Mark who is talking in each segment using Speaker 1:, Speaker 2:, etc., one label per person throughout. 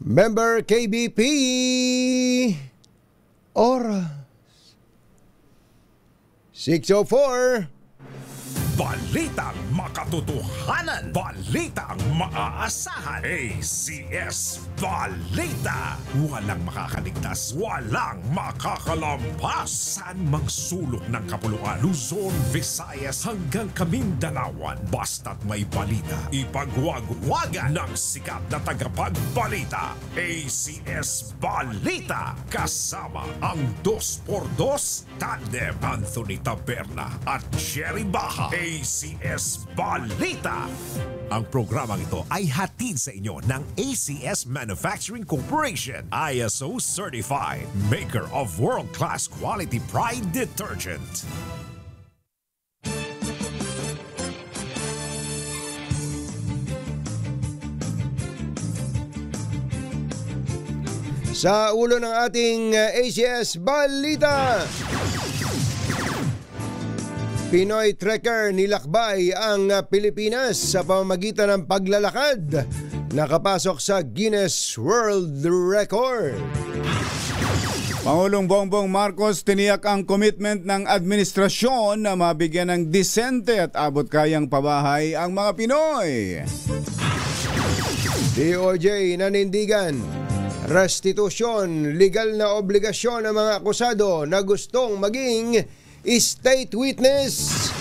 Speaker 1: Member KBP, oras 6:04.
Speaker 2: Balitang makatotohanan, balitang maaasahan. ACS Balita. Walang makakaligtas, walang makakalampas. Saan mang sulok ng kapuluan, Luzon, Visayas hanggang Kamindalawan. Basta't may balita, ipagwagwagan ng sikat na tagapagbalita. ACS Balita. Kasama ang 2x2 tandem Anthony Taberna at Jerry Baha. ACS Balita. Ang programang ito ay hatid sa inyo ng ACS Manufacturing Corporation, ISO certified, maker of world-class quality Pride detergent.
Speaker 1: Sa ulo ng ating ACS Balita, Pinoy trekker nilakbay ang Pilipinas sa pamamagitan ng paglalakad. Nakapasok sa Guinness World Record.
Speaker 3: Pangulong Bongbong Marcos tiniyak ang commitment ng administrasyon na mabigyan ng disente at abot kayang pabahay ang mga Pinoy.
Speaker 1: DOJ nanindigan, restitusyon, legal na obligasyon ng mga akusado na gustong maging state witness.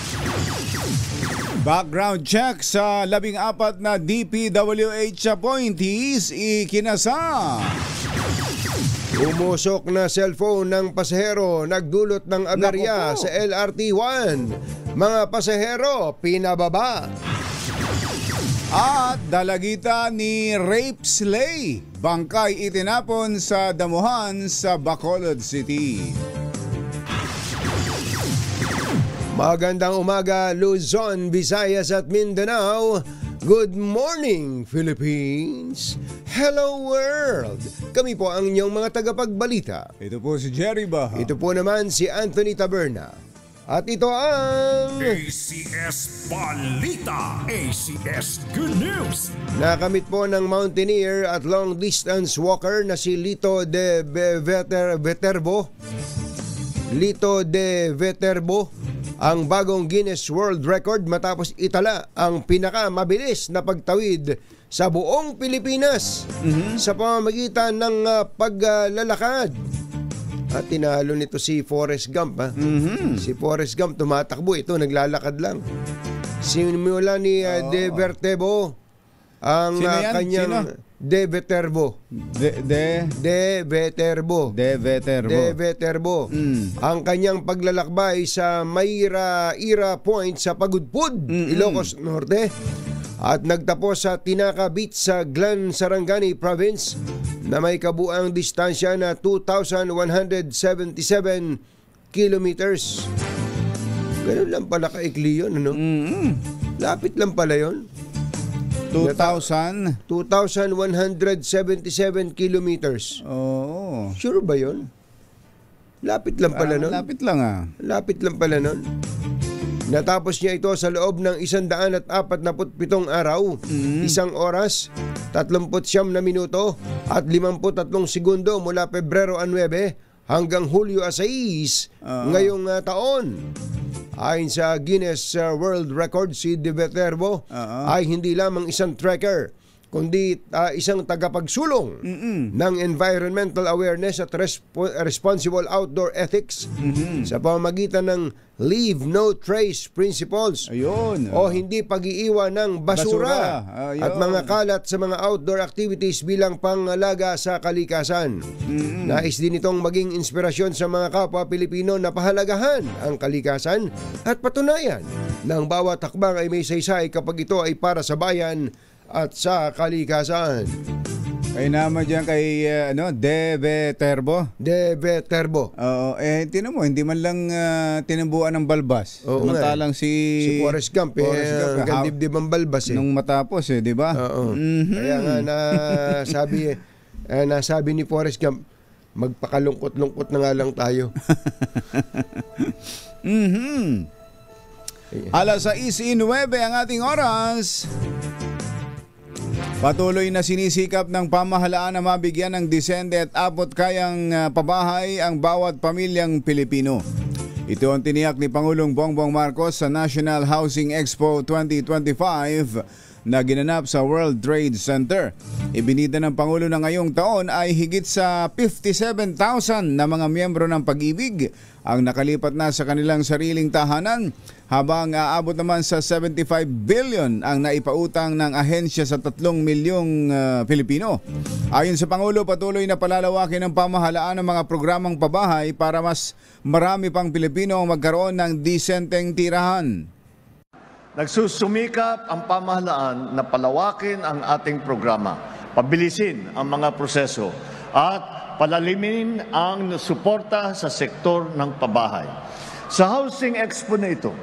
Speaker 3: Background check sa 14 na DPWH appointees ikinasa.
Speaker 1: Umusok na cellphone ng pasahero nagdulot ng aberya sa LRT1. Mga pasahero pinababa.
Speaker 3: At dalagita ni Rape Slay, bangkay itinapon sa damuhan sa Bacolod City.
Speaker 1: Magandang umaga, Luzon, Visayas at Mindanao. Good morning, Philippines. Hello, world. Kami po ang inyong mga tagapagbalita.
Speaker 3: Ito po si Jerry Baha.
Speaker 1: Ito po naman si Anthony Taberna. At ito ang
Speaker 2: ACS Balita, ACS Good News.
Speaker 1: nakamit po ng mountaineer at long distance walker na si Lito de Viterbo. Lito de Viterbo ang bagong Guinness World Record matapos itala ang pinakamabilis na pagtawid sa buong Pilipinas sa pamamagitan ng paglalakad. At tinalo nito si Forrest Gump. Si Forrest Gump tumatakbo, ito naglalakad lang. Simula ni De Viterbo ang kanyang De Viterbo. De Viterbo. Ang kanyang paglalakbay sa Mayra Point sa Pagudpud, Ilocos Norte. At nagtapos sa Tinaca Beach sa Glan Sarangani Province na may kabuang distansya na 2,177 kilometers. Ganun lang pala kaikli yun, ano? Lapit lang pala yun. 2,177 kilometers.
Speaker 3: Oo.
Speaker 1: Sure ba yun? Lapit lang pala nun.
Speaker 3: Lapit lang
Speaker 1: Lapit lang pala nun. Natapos niya ito sa loob ng 147 araw, 1 oras, 39 na minuto at 53 segundo mula Pebrero 9 hanggang Hulyo 6 ngayong taon. Ayon sa Guinness World Record, si De Viterbo ay hindi lamang isang trekker, kundi isang tagapagsulong ng environmental awareness at responsible outdoor ethics sa pamamagitan ng Leave No Trace Principles.
Speaker 3: Ayun.
Speaker 1: O hindi pag-iiwan ng basura at mga kalat sa mga outdoor activities bilang pangalaga sa kalikasan. Nais din itong maging inspirasyon sa mga kapwa Pilipino na pahalagahan ang kalikasan at patunayan na ang bawat hakbang ay may saysay kapag ito ay para sa bayan at sa kalikasan.
Speaker 3: Ay naman dyan kay De Viterbo.
Speaker 1: De Viterbo.
Speaker 3: Oo, tinan mo, hindi man lang tinambuan ng balbas. Samantalang si
Speaker 1: Forrest Gump, hanggang dibdib ang balbas
Speaker 3: nung matapos di ba?
Speaker 1: Oo. Kaya nga nasabi ni Forrest Gump, magpakalungkot-lungkot na nga lang tayo.
Speaker 3: Alas 6:09 ang ating oras. Patuloy na sinisikap ng pamahalaan na mabigyan ng disente at abot kayang pabahay ang bawat pamilyang Pilipino. Ito ang tiniyak ni Pangulong Bongbong Marcos sa National Housing Expo 2025 na ginanap sa World Trade Center. Ibinida ng Pangulo na ngayong taon ay higit sa 57,000 na mga miyembro ng Pag-ibig ang nakalipat na sa kanilang sariling tahanan, habang aabot naman sa 75 billion ang naipautang ng ahensya sa 3 milyong Pilipino. Ayon sa Pangulo, patuloy na palalawakin ng pamahalaan ng mga programang pabahay para mas marami pang Pilipino ang magkaroon ng disenteng tirahan.
Speaker 4: Nagsusumikap ang pamahalaan na palawakin ang ating programa, pabilisin ang mga proseso at palalimin ang suporta sa sektor ng pabahay. Sa Housing Expo na ito,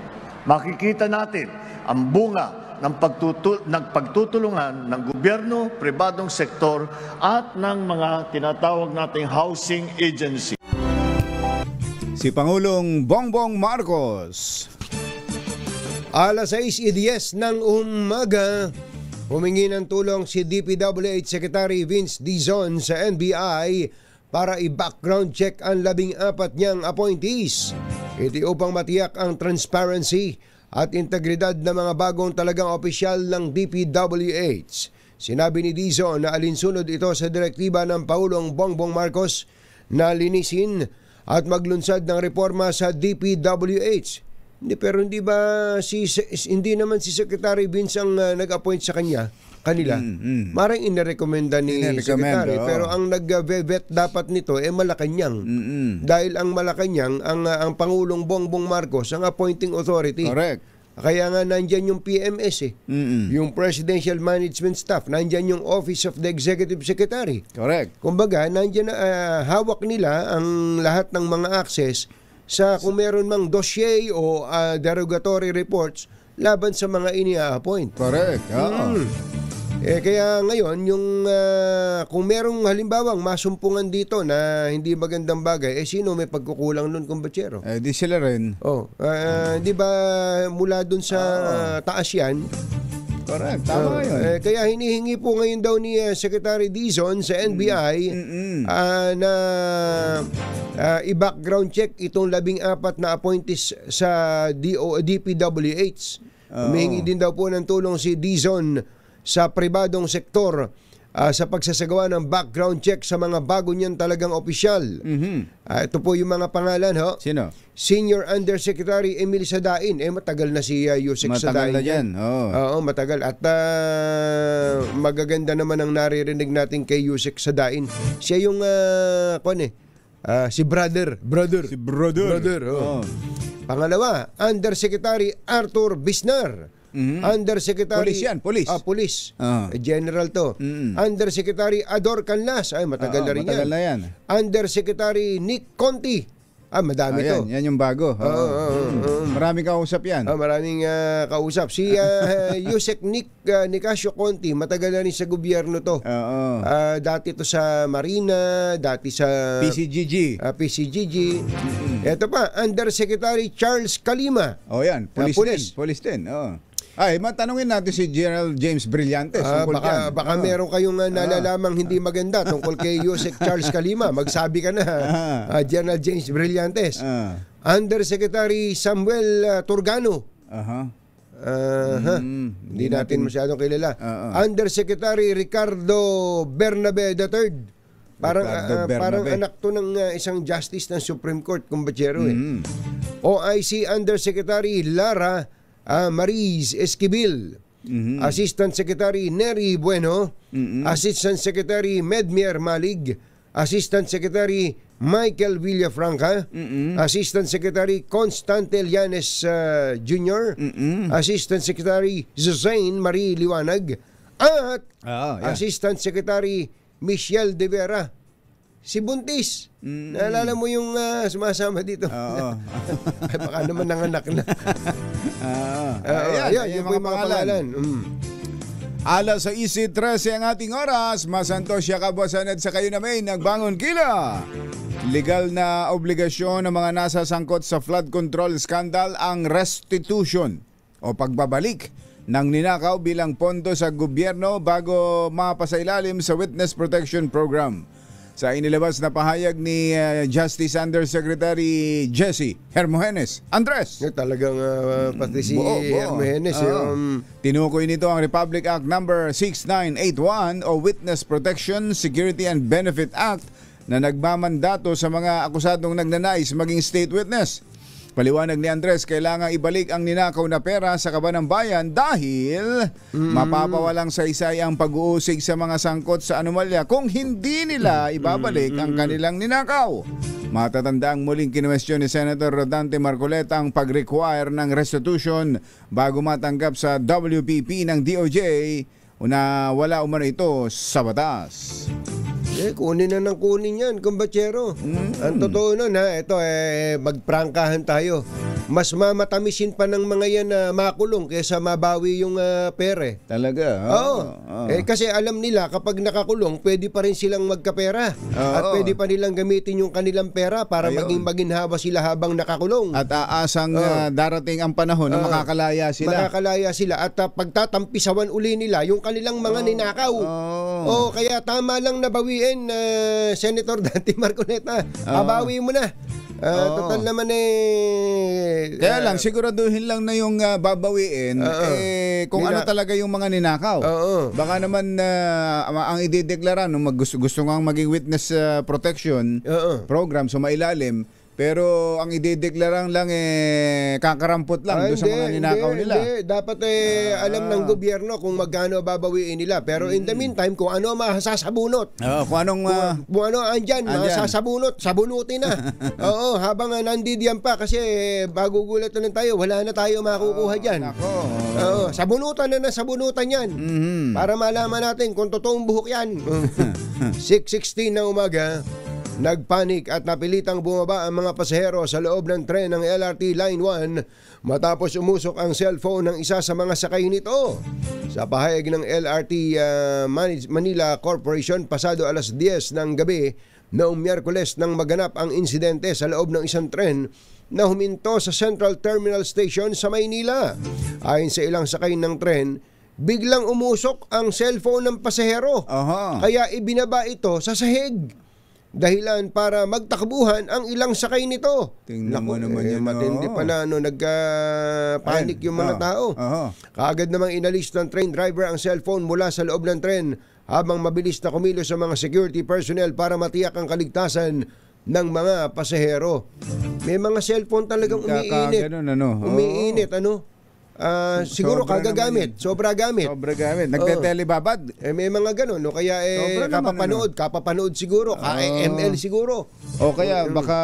Speaker 4: makikita natin ang bunga ng pagtutulungan ng gobyerno, pribadong sektor at ng mga tinatawag nating housing agency.
Speaker 3: Si Pangulong Bongbong Marcos.
Speaker 1: Alas 6:10 ng umaga, humingi ng tulong si DPWH Secretary Vince Dizon sa NBI para i-background check ang 14 niyang appointees. Ito upang matiyak ang transparency at integridad ng mga bagong talagang opisyal ng DPWH. Sinabi ni Dizon na alinsunod ito sa direktiba ng Pangulong Bongbong Marcos na linisin at maglunsad ng reforma sa DPWH. Pero hindi ba hindi naman si Secretary Vince ang nag-appoint sa kanila? Marang inirekomenda ni Secretary, pero ang nag-vet dapat nito Malacanang. Dahil ang Malacanang, ang Pangulong Bongbong Marcos ang appointing authority.
Speaker 3: Correct.
Speaker 1: Kaya nga nandyan yung PMS yung Presidential Management Staff, nandyan yung Office of the Executive Secretary.
Speaker 3: Correct.
Speaker 1: Kumbaga, nandyan na hawak nila ang lahat ng mga access sa kung meron mang dossier o derogatory reports laban sa mga ini-appoint.
Speaker 3: Correct.
Speaker 1: Kaya ngayon, yung kung merong halimbawang masumpungan dito na hindi magandang bagay, sino may pagkukulang nun, kumbatsero?
Speaker 3: Di sila rin.
Speaker 1: Di ba mula dun sa taas yan?
Speaker 3: Correct, tama yun.
Speaker 1: Kaya hinihingi po ngayon daw ni Secretary Dizon sa NBI na i-background check itong 14 na appointees sa DPWH. Humihingi din daw po ng tulong si Dizon sa pribadong sektor sa pagsasagawa ng background check sa mga bago niyan talagang opisyal. Ito po yung mga pangalan.
Speaker 3: Sino?
Speaker 1: Senior Undersecretary Emil Sadain. Matagal na si Yusek Sadain.
Speaker 3: Matagal na dyan.
Speaker 1: Oo, matagal. At magaganda naman ang naririnig natin kay Yusek Sadain. Siya yung si brother.
Speaker 3: Si brother.
Speaker 1: Pangalawa, Undersecretary Arthur Bisnar. Undersecretary
Speaker 3: Police yan, police.
Speaker 1: Police. General to. Undersecretary Ador Canlas. Matagal na rin
Speaker 3: matagal
Speaker 1: yan.
Speaker 3: na yan.
Speaker 1: Undersecretary Nick Conti. Madami to.
Speaker 3: Yan yung bago. Maraming kausap yan.
Speaker 1: Maraming kausap. Si Yusek Nick Nicasio Conti, matagal na rin sa gobyerno to. Dati to sa Marina, dati sa
Speaker 3: PCGG.
Speaker 1: Ito pa, Undersecretary Charles Calima.
Speaker 3: Yan, police din. Matanungin natin si General James Brillantes.
Speaker 1: Baka meron kayong nalalamang hindi maganda tungkol kay Yusek Charles Calima. Magsabi ka na, General James Brillantes. Undersecretary Samuel Turgano. Hindi natin masyadong kilala. Undersecretary Ricardo Bernabe III. Parang anak to ng isang justice ng Supreme Court, kumbatsero. OIC Undersecretary Lara Mariz Esquivel. Assistant Secretary Nery Bueno. Assistant Secretary Medmier Malig. Assistant Secretary Michael Villafranca. Assistant Secretary Constante Llanes Jr. Assistant Secretary Joseine Marie Liwanag. At Assistant Secretary Michelle De Vera. Si Buntis. Naalala mo yung sumasama dito? Baka naman nanganak na. Yan po yung mga pangalan.
Speaker 3: Alas 6:13 ang ating oras. Masantos siya kabasan at sa kayo namin nagbangon kila. Legal na obligasyon ng mga nasasangkot sa flood control scandal ang restitution o pagbabalik ng ninakaw bilang pondo sa gobyerno bago mapasailalim sa Witness Protection Program. Sa inilabas na pahayag ni Justice Undersecretary Jesse Hermogenes Andres.
Speaker 1: Talagang pati si
Speaker 3: Buo.
Speaker 1: Hermogenes.
Speaker 3: Tinukoy nito ang Republic Act number 6981 o Witness Protection, Security and Benefit Act na nagmamandato sa mga akusadong nagnanais maging state witness. Paliwanag ni Andres, kailangang ibalik ang ninakaw na pera sa kaban ng bayan dahil mapapawalang saysay ang pag-uusig sa mga sangkot sa anomalya kung hindi nila ibabalik ang kanilang ninakaw. Matatandaang muling kinwestiyon ni Senator Rodante Marcoleta ang pag-require ng restitution bago matanggap sa WPP ng DOJ na wala umano ito sa batas.
Speaker 1: Kunin na ng kunin yan, kumbachero. Ang totoo nun, ito, magprangkahan tayo. Mas mamatamisin pa ng mga yan na makulong kaysa mabawi yung pere.
Speaker 3: Talaga?
Speaker 1: Oo. Kasi alam nila, kapag nakakulong, pwede pa rin silang magkapera. At pwede pa nilang gamitin yung kanilang pera para maging maginhawa sila habang nakakulong.
Speaker 3: At aasang darating ang panahon na makakalaya sila.
Speaker 1: Makakalaya sila. At pagtatampisawan uli nila yung kanilang mga ninakaw. Kaya tama lang nabawiin, Senator Dante Marcoleta. Pabawi mo na. Total naman
Speaker 3: kaya lang, siguraduhin lang na yung babawiin kung ano talaga yung mga ninakaw. Baka naman ang idedeklara nung gusto nga maging witness protection program sa mailalim, pero ang idedeklarang lang kakarampot lang doon sa mga ninakaw nila.
Speaker 1: Hindi. Dapat alam ng gobyerno kung magkano babawiin nila. Pero in the meantime, kung ano masasabunot.
Speaker 3: Kung ano
Speaker 1: andyan, masasabunot, sabunutin na. Habang nandidiyan pa kasi bagugulat na tayo, wala na tayo makukuha dyan. Sabunutan na sabunutan yan. Para malaman natin kung totoong buhok yan. 6:16 na umaga. Nagpanik at napilitang bumaba ang mga pasahero sa loob ng tren ng LRT Line 1 matapos umusok ang cellphone ng isa sa mga sakay nito. Sa pahayag ng LRT Manila Corporation, pasado alas 10 ng gabi noong Miyerkules nang maganap ang insidente sa loob ng isang tren na huminto sa Central Terminal Station sa Maynila. Ayon sa ilang sakay ng tren, biglang umusok ang cellphone ng pasahero. Kaya ibinaba ito sa sahig. Dahilan para magtakbuhan ang ilang sakay nito.
Speaker 3: Tingnan mo naman yan.
Speaker 1: Matindi pala nagka-panic yung mga tao. Kaagad namang inalis ng train driver ang cellphone mula sa loob ng tren habang mabilis na kumilos sa mga security personnel para matiyak ang kaligtasan ng mga pasahero. May mga cellphone talagang umiinit. Umiinit, siguro kagagamit, sobra gamit.
Speaker 3: Nagte-telebabad.
Speaker 1: May mga ganun, kaya kapapanood siguro, ML siguro.
Speaker 3: O kaya baka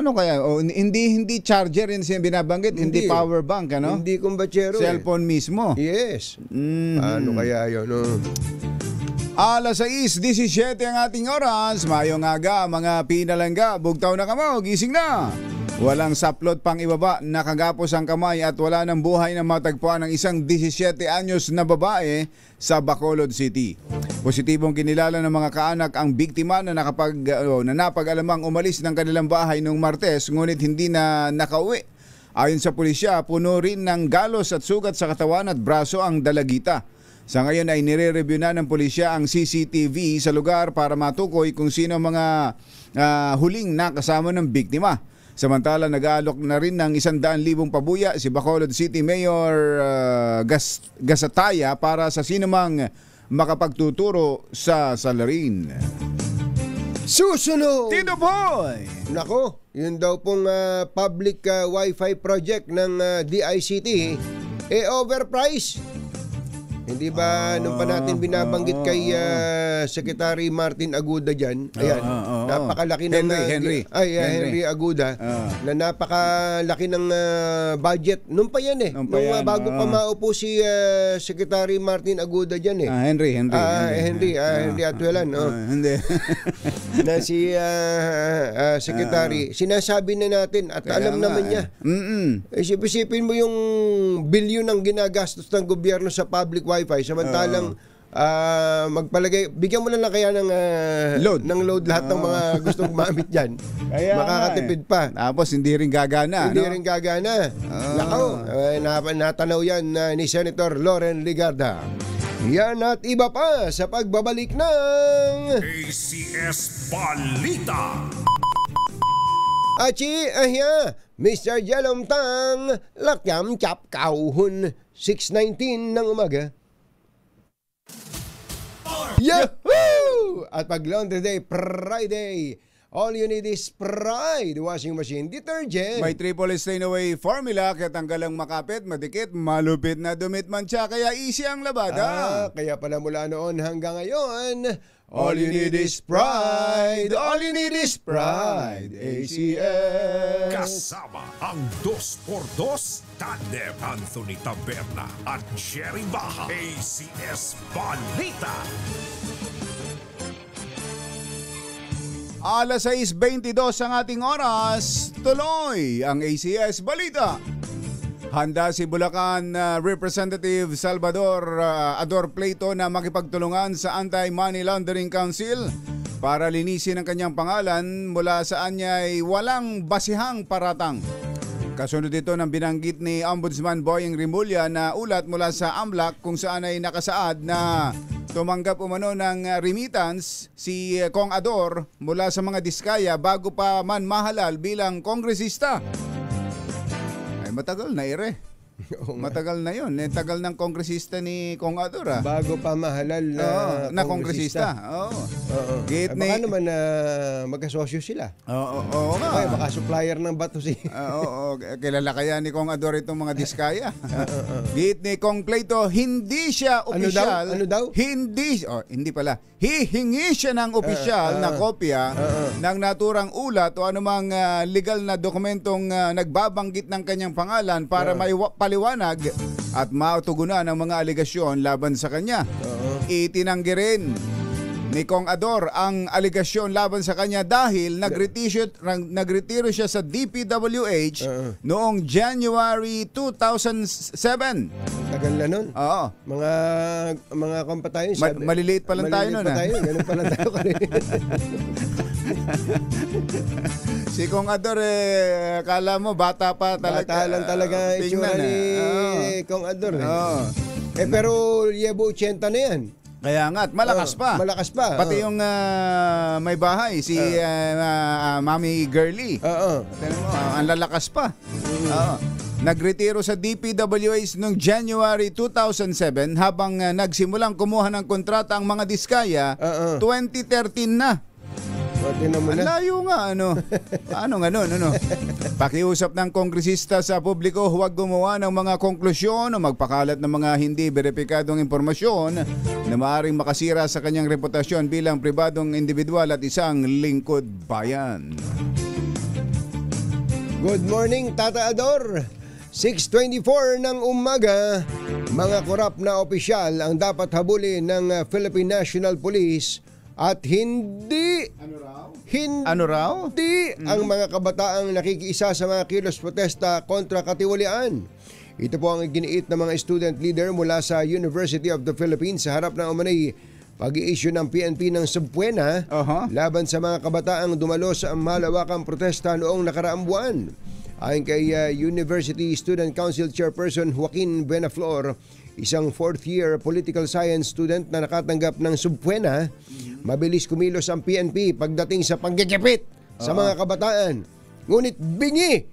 Speaker 3: kaya hindi charger yun siya binabanggit, hindi power bank,
Speaker 1: Hindi kumbachero.
Speaker 3: Cellphone mismo.
Speaker 1: Yes. Ano kaya yun?
Speaker 3: Alas 6:17 ang ating oras. Mayong aga, mga pinalangga, bugtaw na kamo, gising na. Walang saplot pang ibaba, nakagapos ang kamay at wala ng buhay na matagpuan ng isang 17 anyos na babae sa Bacolod City. Positibong kinilala ng mga kaanak ang biktima na napag-alamang umalis ng kanilang bahay noong Martes ngunit hindi na nakauwi. Ayon sa pulisya, puno rin ng galos at sugat sa katawan at braso ang dalagita. Sa ngayon ay nire-review na ng pulisya ang CCTV sa lugar para matukoy kung sino mga huling nakasama ng biktima. Samantala, nag-aalok na rin ng 100,000 pabuya si Bacolod City Mayor Gasataya para sa sinumang makapagtuturo sa salarin.
Speaker 1: Susunod!
Speaker 3: Tito Boy!
Speaker 1: Nako, yun daw pong public Wi-Fi project ng DICT, overpriced. Hindi ba nung pa natin binabanggit kay Secretary Martin Aguda dyan? Ayan, napakalaki ng Henry Aguda na napakalaki ng budget nung pa yan bago pa maupo si Secretary Martin Aguda dyan
Speaker 3: Henry
Speaker 1: Atuelan
Speaker 3: hindi.
Speaker 1: na si Secretary sinasabi na natin at alam naman niya. Isipin mo yung bilyon ang ginagastos ng gobyerno sa public Wi-Fi samantalang magpalagay, bigyan mo na lang kaya ng load lahat ng mga gustong gumamit diyan. Makakatipid pa.
Speaker 3: Tapos hindi rin gagana.
Speaker 1: Hindi rin gagana. Nako, natanaw yan ni Senator Loren Legarda. Yan at iba pa sa pagbabalik ng
Speaker 2: ACS Balita.
Speaker 1: Achi, Mr. Jalom Tang, lakyam chap kauhon, 6:19 ng umaga. Yahoo! At pag Laundry Day, Friday, all you need is Pride washing machine detergent.
Speaker 3: May triple stain away formula kaya tanggal ang makapit, madikit, malupit na dumit mancha kaya easy ang labada.
Speaker 1: Kaya pala mula noon hanggang ngayon, all you need is Pride. All you need is Pride. ACS.
Speaker 2: Kasama ang 2x2 tandem Anthony Taberna at Jerry Baja. ACS Balita.
Speaker 3: Alas 6:22 ang ating oras, tuloy ang ACS Balita. Handa si Bulacan Representative Salvador Ador Pleito na makipagtulungan sa Anti-Money Laundering Council para linisin ang kanyang pangalan mula saan niya ay walang basihang paratang. Kasunod ito ng binanggit ni Ombudsman Boyeng Rimulya na ulat mula sa AMLAC kung saan ay nakasaad na tumanggap umano ng remittance si Kong Ador mula sa mga diskaya bago pa man mahalal bilang kongresista. Ay matagal na Matagal na yun. Tagal ng kongresista ni Kong Ador.
Speaker 1: Bago pa mahalal
Speaker 3: na kongresista. Oo.
Speaker 1: Baka naman magkasosyo sila.
Speaker 3: Oo nga.
Speaker 1: Okay, baka supplier ng bato si...
Speaker 3: Kilala kaya ni Kong Ador itong mga diskaya. Git ni Kong Pleito, hindi siya opisyal.
Speaker 1: Ano daw?
Speaker 3: Hindi pala. Hihingi siya ng opisyal na kopya ng naturang ulat o anumang legal na dokumentong nagbabanggit ng kanyang pangalan para may paliwanag at matugunan ang mga aligasyon laban sa kanya. Itinanggi rin ni Kong Ador ang aligasyon laban sa kanya dahil nagretiro siya sa DPWH noong January 2007.
Speaker 1: Tagal na nun.
Speaker 3: Oo.
Speaker 1: Mga kampatayon.
Speaker 3: Maliliit pa lang tayo nun.
Speaker 1: Ganun pa lang tayo.
Speaker 3: Si Kong Ador, kala mo bata pa talaga.
Speaker 1: Bata lang talaga itsura ni Kong Ador. Pero yebo 80 na yan.
Speaker 3: Kaya nga, malakas pa.
Speaker 1: Malakas pa.
Speaker 3: Pati yung may bahay, si Mami Girlie. Ang lalakas pa. Nagretiro sa DPWH noong January 2007 habang nagsimulang kumuha ng kontrata ang mga diskaya, 2013 na. Ang layo nga, Paano nga nun, Pakiusap ng kongresista sa publiko, huwag gumawa ng mga konklusyon o magpakalat ng mga hindi beripikadong impormasyon na maaaring makasira sa kanyang reputasyon bilang pribadong individual at isang lingkod bayan.
Speaker 1: Good morning, Tata Ador. 6:24 ng umaga, mga korap na opisyal ang dapat habulin ng Philippine National Police at hindi ang mga kabataang nakikiisa sa mga kilos protesta kontra katiwalian. Ito po ang giniit ng mga student leader mula sa University of the Philippines sa harap ng umanay pag-i-issue ng PNP ng subpoena laban sa mga kabataang dumalo sa malawakang protesta noong nakaraang buwan. Ayon kay University Student Council Chairperson Joaquin Buenaflor, isang fourth-year political science student na nakatanggap ng subpoena, mabilis kumilos ang PNP pagdating sa panggigipit sa mga kabataan. Ngunit bingi,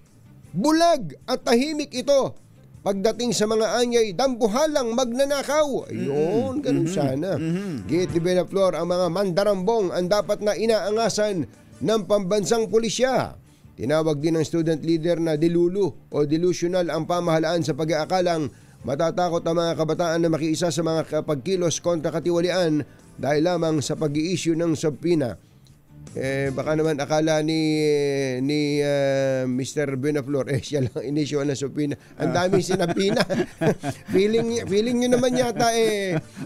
Speaker 1: bulag at tahimik ito pagdating sa mga anyay dambuhalang magnanakaw. Ayun, ganun sana. Giit ni Buenaflor, ang mga mandarambong ang dapat na inaangasan ng pambansang pulisya. Tinawag din ng student leader na dilulu o delusional ang pamahalaan sa pag-aakalang matatakot ang mga kabataan na makiisa sa mga pagkilos kontra katiwalian dahil lamang sa pag-i-issue ng subpoena. Baka naman akala ni Mr. Benaflor, siya lang inisyo ng subpoena. Ang daming sinapina. feeling nyo naman yata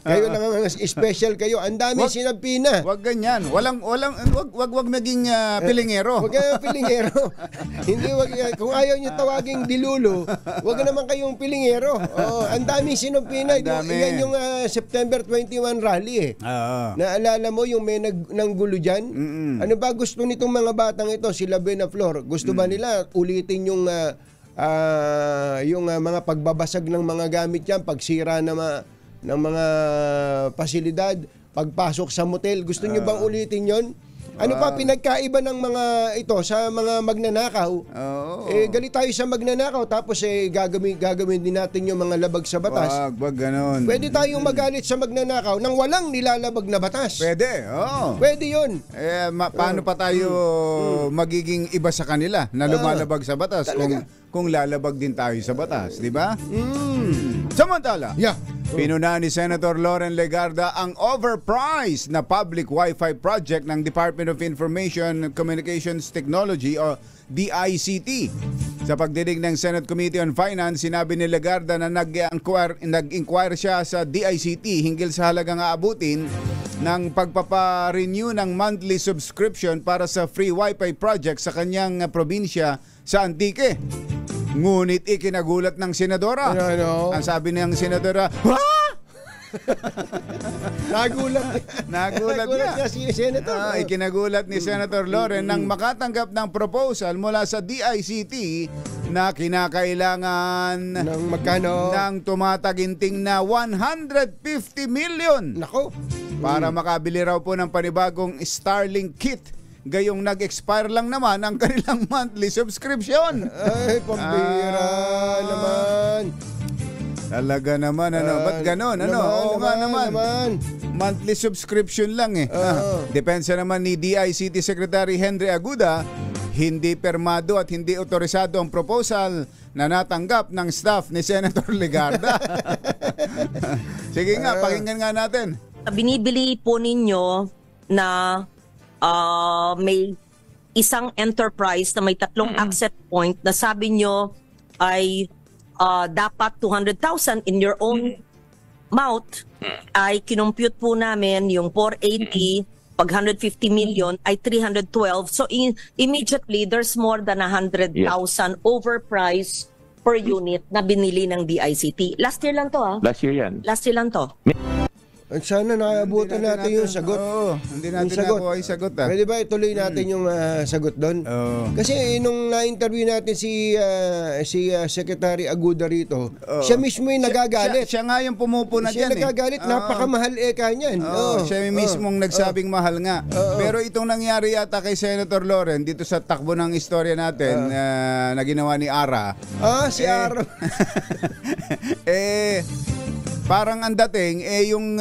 Speaker 1: kayo lang ang special kayo. Ang daming sinapina.
Speaker 3: Wag ganyan. Wag naging pilingero.
Speaker 1: Wag kayong pilingero. Hindi, kung ayaw nyo tawaging dilulo, wag naman kayong pilingero. Ang daming sinapina. Yan yung September 21 rally Naalala mo yung may nanggulo dyan? Ano ba gusto nitong mga batang ito, sila Benaflor? Gusto ba nila ulitin yung mga pagbabasag ng mga gamit yan, pagsira ng mga pasilidad, pagpasok sa motel? Gusto nyo bang ulitin yon? Ano pa pinagkaiba ng mga ito sa mga magnanakaw? Galit tayo sa magnanakaw tapos gagawin din natin yung mga labag sa batas.
Speaker 3: Wag ganon.
Speaker 1: Pwede tayong magalit sa magnanakaw nang walang nilalabag na batas.
Speaker 3: Pwede,
Speaker 1: Pwede yun.
Speaker 3: Paano pa tayo magiging iba sa kanila na lumalabag sa batas kung lalabag din tayo sa batas, di ba? Samantala, pinuna ni Senator Loren Legarda ang overpriced na public Wi-Fi project ng Department of Information and Communications Technology o DICT. Sa pagdinig ng Senate Committee on Finance, sinabi ni Legarda na nag-inquire siya sa DICT hinggil sa halagang aabutin ng pagpapa-renew ng monthly subscription para sa free Wi-Fi project sa kanyang probinsya sa Antique. Ngunit ikinagulat ng senadora. Ang sabi ng senadora, Nagulat
Speaker 1: niya si Senator.
Speaker 3: Ikinagulat ni Senator Loren nang makatanggap ng proposal mula sa DICT na kinakailangan
Speaker 1: ng magkano?
Speaker 3: Ng tumataginting na 150 million.
Speaker 1: Nako.
Speaker 3: Para makabili raw po ng panibagong Starlink kit. Gayong nag-expire lang naman ang kanilang monthly subscription.
Speaker 1: Ay, pambira naman.
Speaker 3: Talaga naman, ba't ganon? Oo nga naman. Monthly subscription lang Depensa naman ni DICT Secretary Henry Aguda, hindi permado at hindi otorisado ang proposal na natanggap ng staff ni Senator Legarda. Sige nga, pakinggan nga natin.
Speaker 5: Binibili po ninyo na may isang enterprise na may 3 access point na sabi nyo ay dapat 200,000 in your own mouth, ay kinompute po namin yung 480 pag 150 million ay 312. So immediately there's more than 100,000 overprice per unit na binili ng DICT. Last year lang to
Speaker 6: Last year yan.
Speaker 5: Last year lang to.
Speaker 1: Sana naabutan natin yung sagot.
Speaker 3: Hindi natin nakuha yung sagot.
Speaker 1: Pwede ba ituloy natin yung sagot doon? Kasi nung na-interview natin si Secretary Aguda rito, siya mismo yung nagagalit.
Speaker 3: Siya nga yung pumupuna
Speaker 1: siya
Speaker 3: dyan.
Speaker 1: Siya nagagalit, napakamahal niyan.
Speaker 3: Siya mismong nagsabing mahal nga. Pero itong nangyari yata kay Senator Loren dito sa takbo ng istorya natin na ginawa ni Ara.
Speaker 1: Si Ara.
Speaker 3: Parang ang dating yung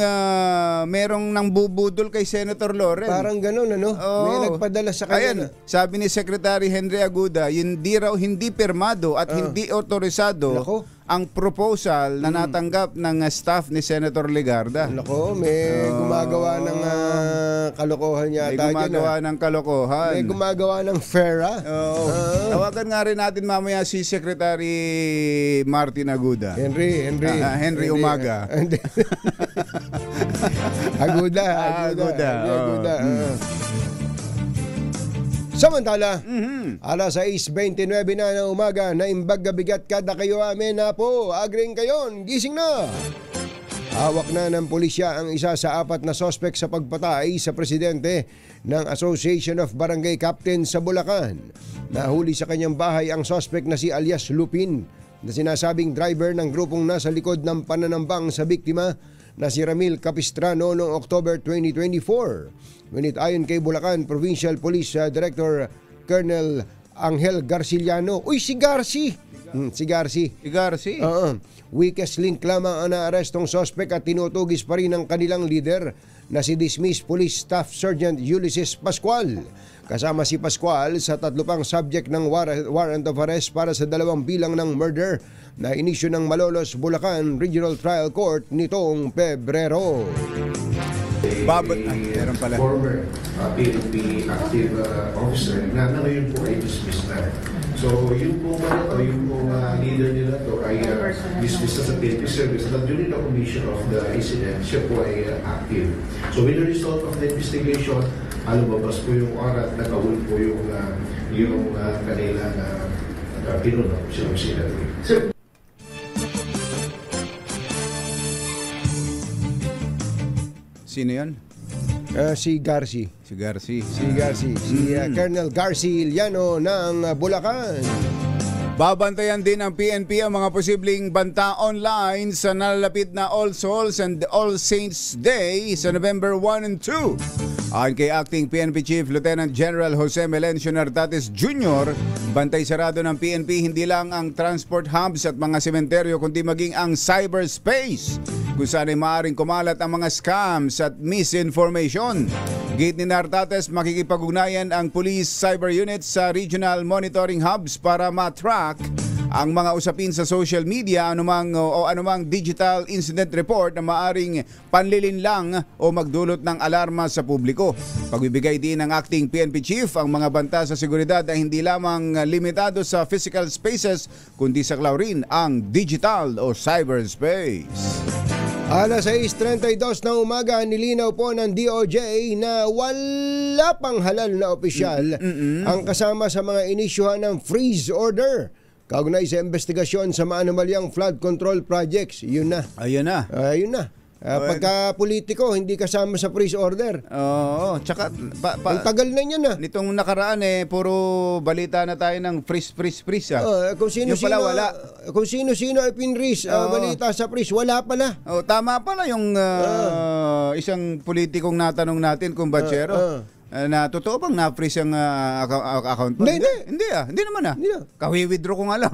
Speaker 3: merong nang bubudol kay Senator Loren.
Speaker 1: Parang gano'n may nagpadala sa kanya.
Speaker 3: Sabi ni Secretary Henry Aguda, hindi pirmado at hindi otorisado ang proposal na natanggap ng staff ni Senator Legarda.
Speaker 1: May gumagawa ng kalokohan yata.
Speaker 3: May gumagawa ng kalokohan.
Speaker 1: May gumagawa ng FERA.
Speaker 3: Tawagan nga rin natin mamaya si Secretary Martin Aguda. Henry Umaga. Aguda. Samantala, alas 6:29 na ng umaga, naimbag bigat kada kayo amin na po. Agring kayon, gising na. Hawak na ng pulisya ang isa sa 4 na sospek sa pagpatay sa presidente ng Association of Barangay Captains sa Bulacan. Nahuli sa kanyang bahay ang sospek na si alias Lupin, na sinasabing driver ng grupong nasa likod ng pananambang sa biktima na si Ramil Capistrano noong October 2024. Ngunit ayon kay Bulacan Provincial Police Director Colonel Angel Garciliano, si Garci. Weakest link lamang ang naarestong sospek at tinutugis pa rin ang kanilang leader na si dismissed Police Staff Sergeant Ulysses Pascual. Kasama si Pascual sa 3 pang subject ng warrant of arrest para sa 2 bilang ng murder na inisyu ng Malolos, Bulacan Regional Trial Court nitong Pebrero. Meron pala.
Speaker 6: Former PNP active officer na ngayon po ay dismissed na. So yung po leader nila to ay dismissed sa PNP service, but during the commission of the incident, siya po ay active. So with the result of the investigation, lumabas po yung orat, nakawin po yung kanila na pinuno siya sinabi.
Speaker 3: Sino yan?
Speaker 1: Si Garci.
Speaker 3: Si Garci.
Speaker 1: Si Colonel Garci Iliano ng Bulacan.
Speaker 3: Babantayan din ng PNP ang mga posibleng banta online sa nalalapit na All Souls and All Saints Day sa November 1 and 2. Ayon kay Acting PNP Chief Lieutenant General Jose Melencio Nartates Jr., bantay sarado ng PNP hindi lang ang transport hubs at mga sementeryo kundi maging ang cyberspace kung saan ay maaaring kumalat ang mga scams at misinformation. Gate ni Nartates, makikipag-ugnayan ang police cyber units sa regional monitoring hubs para ma-track ang mga usapin sa social media anumang digital incident report na maaring panlilinlang o magdulot ng alarma sa publiko. Pagbibigay din ng Acting PNP Chief ang mga banta sa seguridad ay hindi lamang limitado sa physical spaces kundi sa rin ang digital o cyberspace.
Speaker 1: Alas 6:32 ng umaga, nilinaw po ng DOJ na wala pang halal na opisyal ang kasama sa mga inisyuhan ng freeze order kaugnay sa investigasyon sa maanumalyang flood control projects. Yun na.
Speaker 3: Ayun na.
Speaker 1: Ayun na. Pagka politiko, hindi kasama sa freeze order.
Speaker 3: Oo, tsaka
Speaker 1: ang tagal na niyan na.
Speaker 3: Nitong nakaraan puro balita na tayo ng freeze.
Speaker 1: Kung sino-sino wala. Kung sino-sino ay pinreeze, balita sa freeze, wala pala.
Speaker 3: Tama pala yung isang politikong natanong natin kung Bachero. Na totoo bang na-freeze ang account mo? Hindi naman. Kawi-withdraw ko nga lang.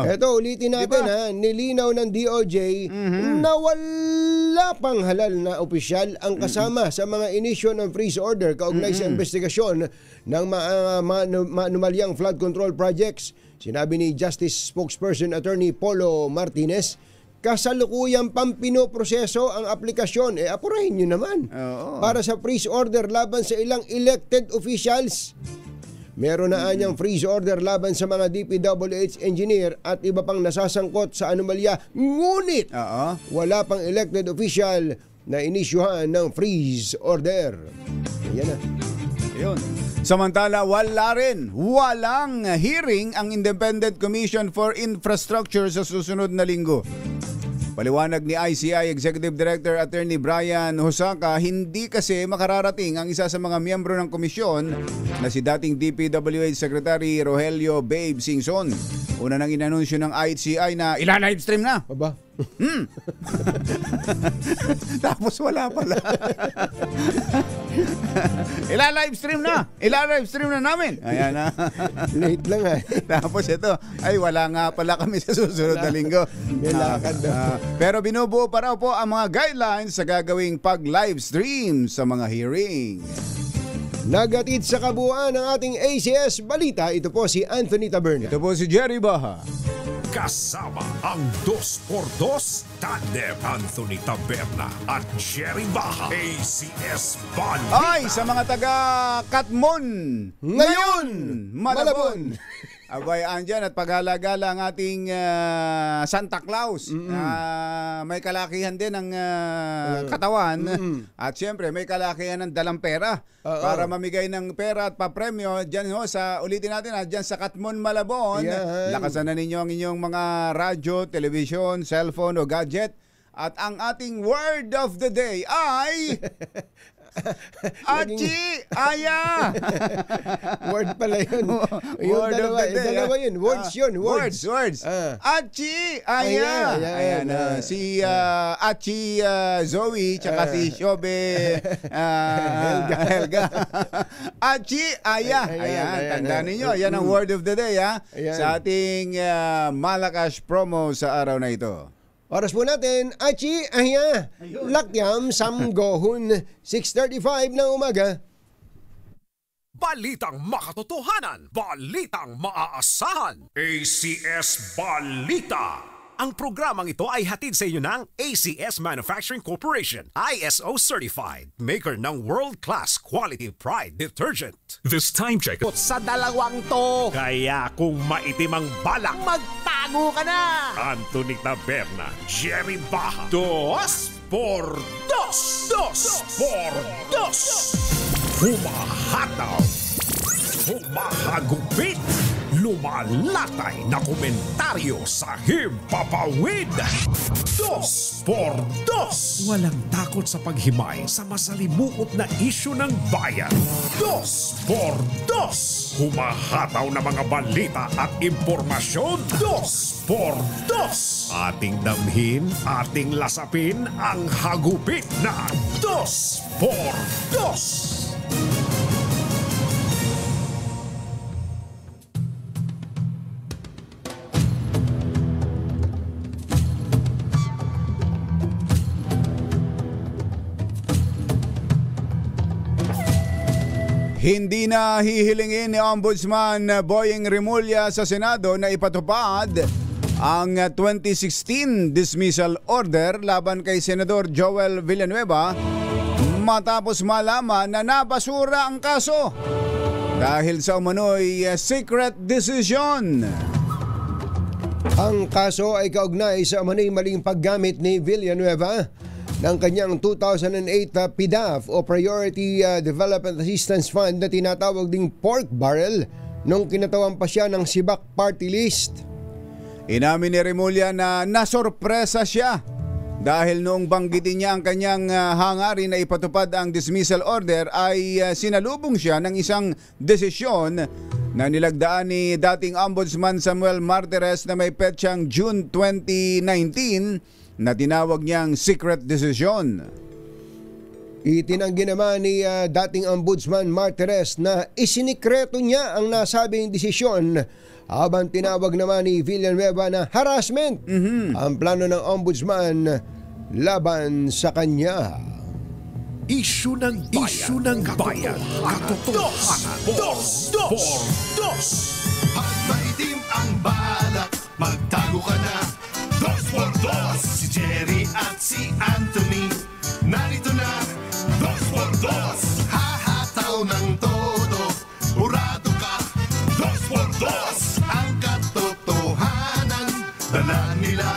Speaker 1: Eto, ulitin natin nilinaw ng DOJ na wala pang halal na opisyal ang kasama sa mga inisyo ng freeze order kaugnay sa investigasyon ng maanumalyang flood control projects. Sinabi ni Justice Spokesperson Attorney Polo Martinez, kasalukuyang pampinoproseso ang aplikasyon. Apurahin nyo naman. Para sa freeze order laban sa ilang elected officials. Meron na anyang freeze order laban sa mga DPWH engineer at iba pang nasasangkot sa anomalya. Ngunit, wala pang elected official na inisyuhan ng freeze order. Ayan na.
Speaker 3: Ayun. Samantala, walang hearing ang Independent Commission for Infrastructure sa susunod na linggo. Paliwanag ni ICI Executive Director Attorney Brian Hosaka, hindi kasi makararating ang isa sa mga miyembro ng komisyon na si dating DPWH Secretary Rogelio Babe Singson. Una nang inanunsyo ng ICI na ila-livestream na.
Speaker 1: Aba?
Speaker 3: Tapos wala pala. Ila-livestream na namin. Ayan na.
Speaker 1: Late lang
Speaker 3: Tapos ito, wala nga pala kami sa susunod na linggo. Pero binubuo pa raw po ang mga guidelines sa gagawing pag-livestream sa mga hearing.
Speaker 1: Nagatid sa kabuuan ng ating ACS Balita, ito po si Anthony Taberna.
Speaker 3: Ito po si Jerry Baha.
Speaker 2: Kasama ang 2x2 tandem Anthony Taberna at Jerry Baha. ACS Balita.
Speaker 3: Sa mga taga Katmon
Speaker 1: ngayon Malabon.
Speaker 3: Abay, andyan at paghalaga ang ating Santa Claus. May kalakihan din ng katawan. At siyempre, may kalakihan ng dalang pera. Para mamigay ng pera at papremyo. Dyan ulitin natin, dyan sa Katmon, Malabon. Lakasan na ninyo ang inyong mga radyo, television, cellphone o gadget. At ang ating word of the day ay... Achi! Aya!
Speaker 1: Word pala yun.
Speaker 3: Word of the day.
Speaker 1: Dalawa yun. Words yun. Words.
Speaker 3: Achi! Aya! Ayan. Si Achi Zoe tsaka si Shobe Helga. Achi! Aya! Ayan. Tandaan ninyo. Yan ang word of the day sa ating Malakas promo sa araw na ito.
Speaker 1: Oras po natin, Achi, Aya, Lakyam, Samgohun, 6:35 ng umaga.
Speaker 2: Balitang makatotohanan, balitang maaasahan. ACS Balita. Ang programang ito ay hatid sa inyo ng ACS Manufacturing Corporation, ISO certified, maker ng world-class quality pride detergent.
Speaker 7: This time check.
Speaker 2: Sa dalawang to, kaya kung maitim ang balak, magtago ka na! Anthony Taberna, Jerry Baja, 2 por 2! 2 por 2! Humahataw! Humahagupit! Lumalatay na komentaryo sa Himpapawid! 2 por 2! Walang takot sa paghimay sa masalimuot na isyu ng bayan. 2 por 2! Humahataw na mga balita at impormasyon. 2 por 2! Ating damhin, ating lasapin ang hagupit na 2 por 2!
Speaker 3: Hindi na hihilingin ni Ombudsman Boying Rimulya sa Senado na ipatupad ang 2016 dismissal order laban kay Senador Joel Villanueva matapos malaman na nabasura ang kaso dahil sa umano'y secret decision.
Speaker 1: Ang kaso ay kaugnay sa umano'y maling paggamit ni Villanueva ng kanyang 2008 PDAF o Priority Development Assistance Fund na tinatawag ding pork barrel nung kinatawan pa siya ng Sibak Party List.
Speaker 3: Inamin ni Rimulya na nasorpresa siya dahil noong banggitin niya ang kanyang hangarin na ipatupad ang dismissal order ay sinalubong siya ng isang desisyon na nilagdaan ni dating Ombudsman Samuel Martires na may petsang June 2019 na tinawag niyang secret decision.
Speaker 1: Itinanggi naman ni dating Ombudsman Martires na isinikreto niya ang nasabing desisyon habang tinawag naman ni Villanueva na harassment ang plano ng Ombudsman laban sa kanya.
Speaker 2: Isyu ng bayan, katotohanan. 2 por 2!
Speaker 8: Pag maitim ang balak, magtago ka na. 2 por 2! Si Jerry at si Anthony, narito na. 2 por 2! Hahataw ng todo, urado ka. 2 por 2! Ang katotohanan, dala nila.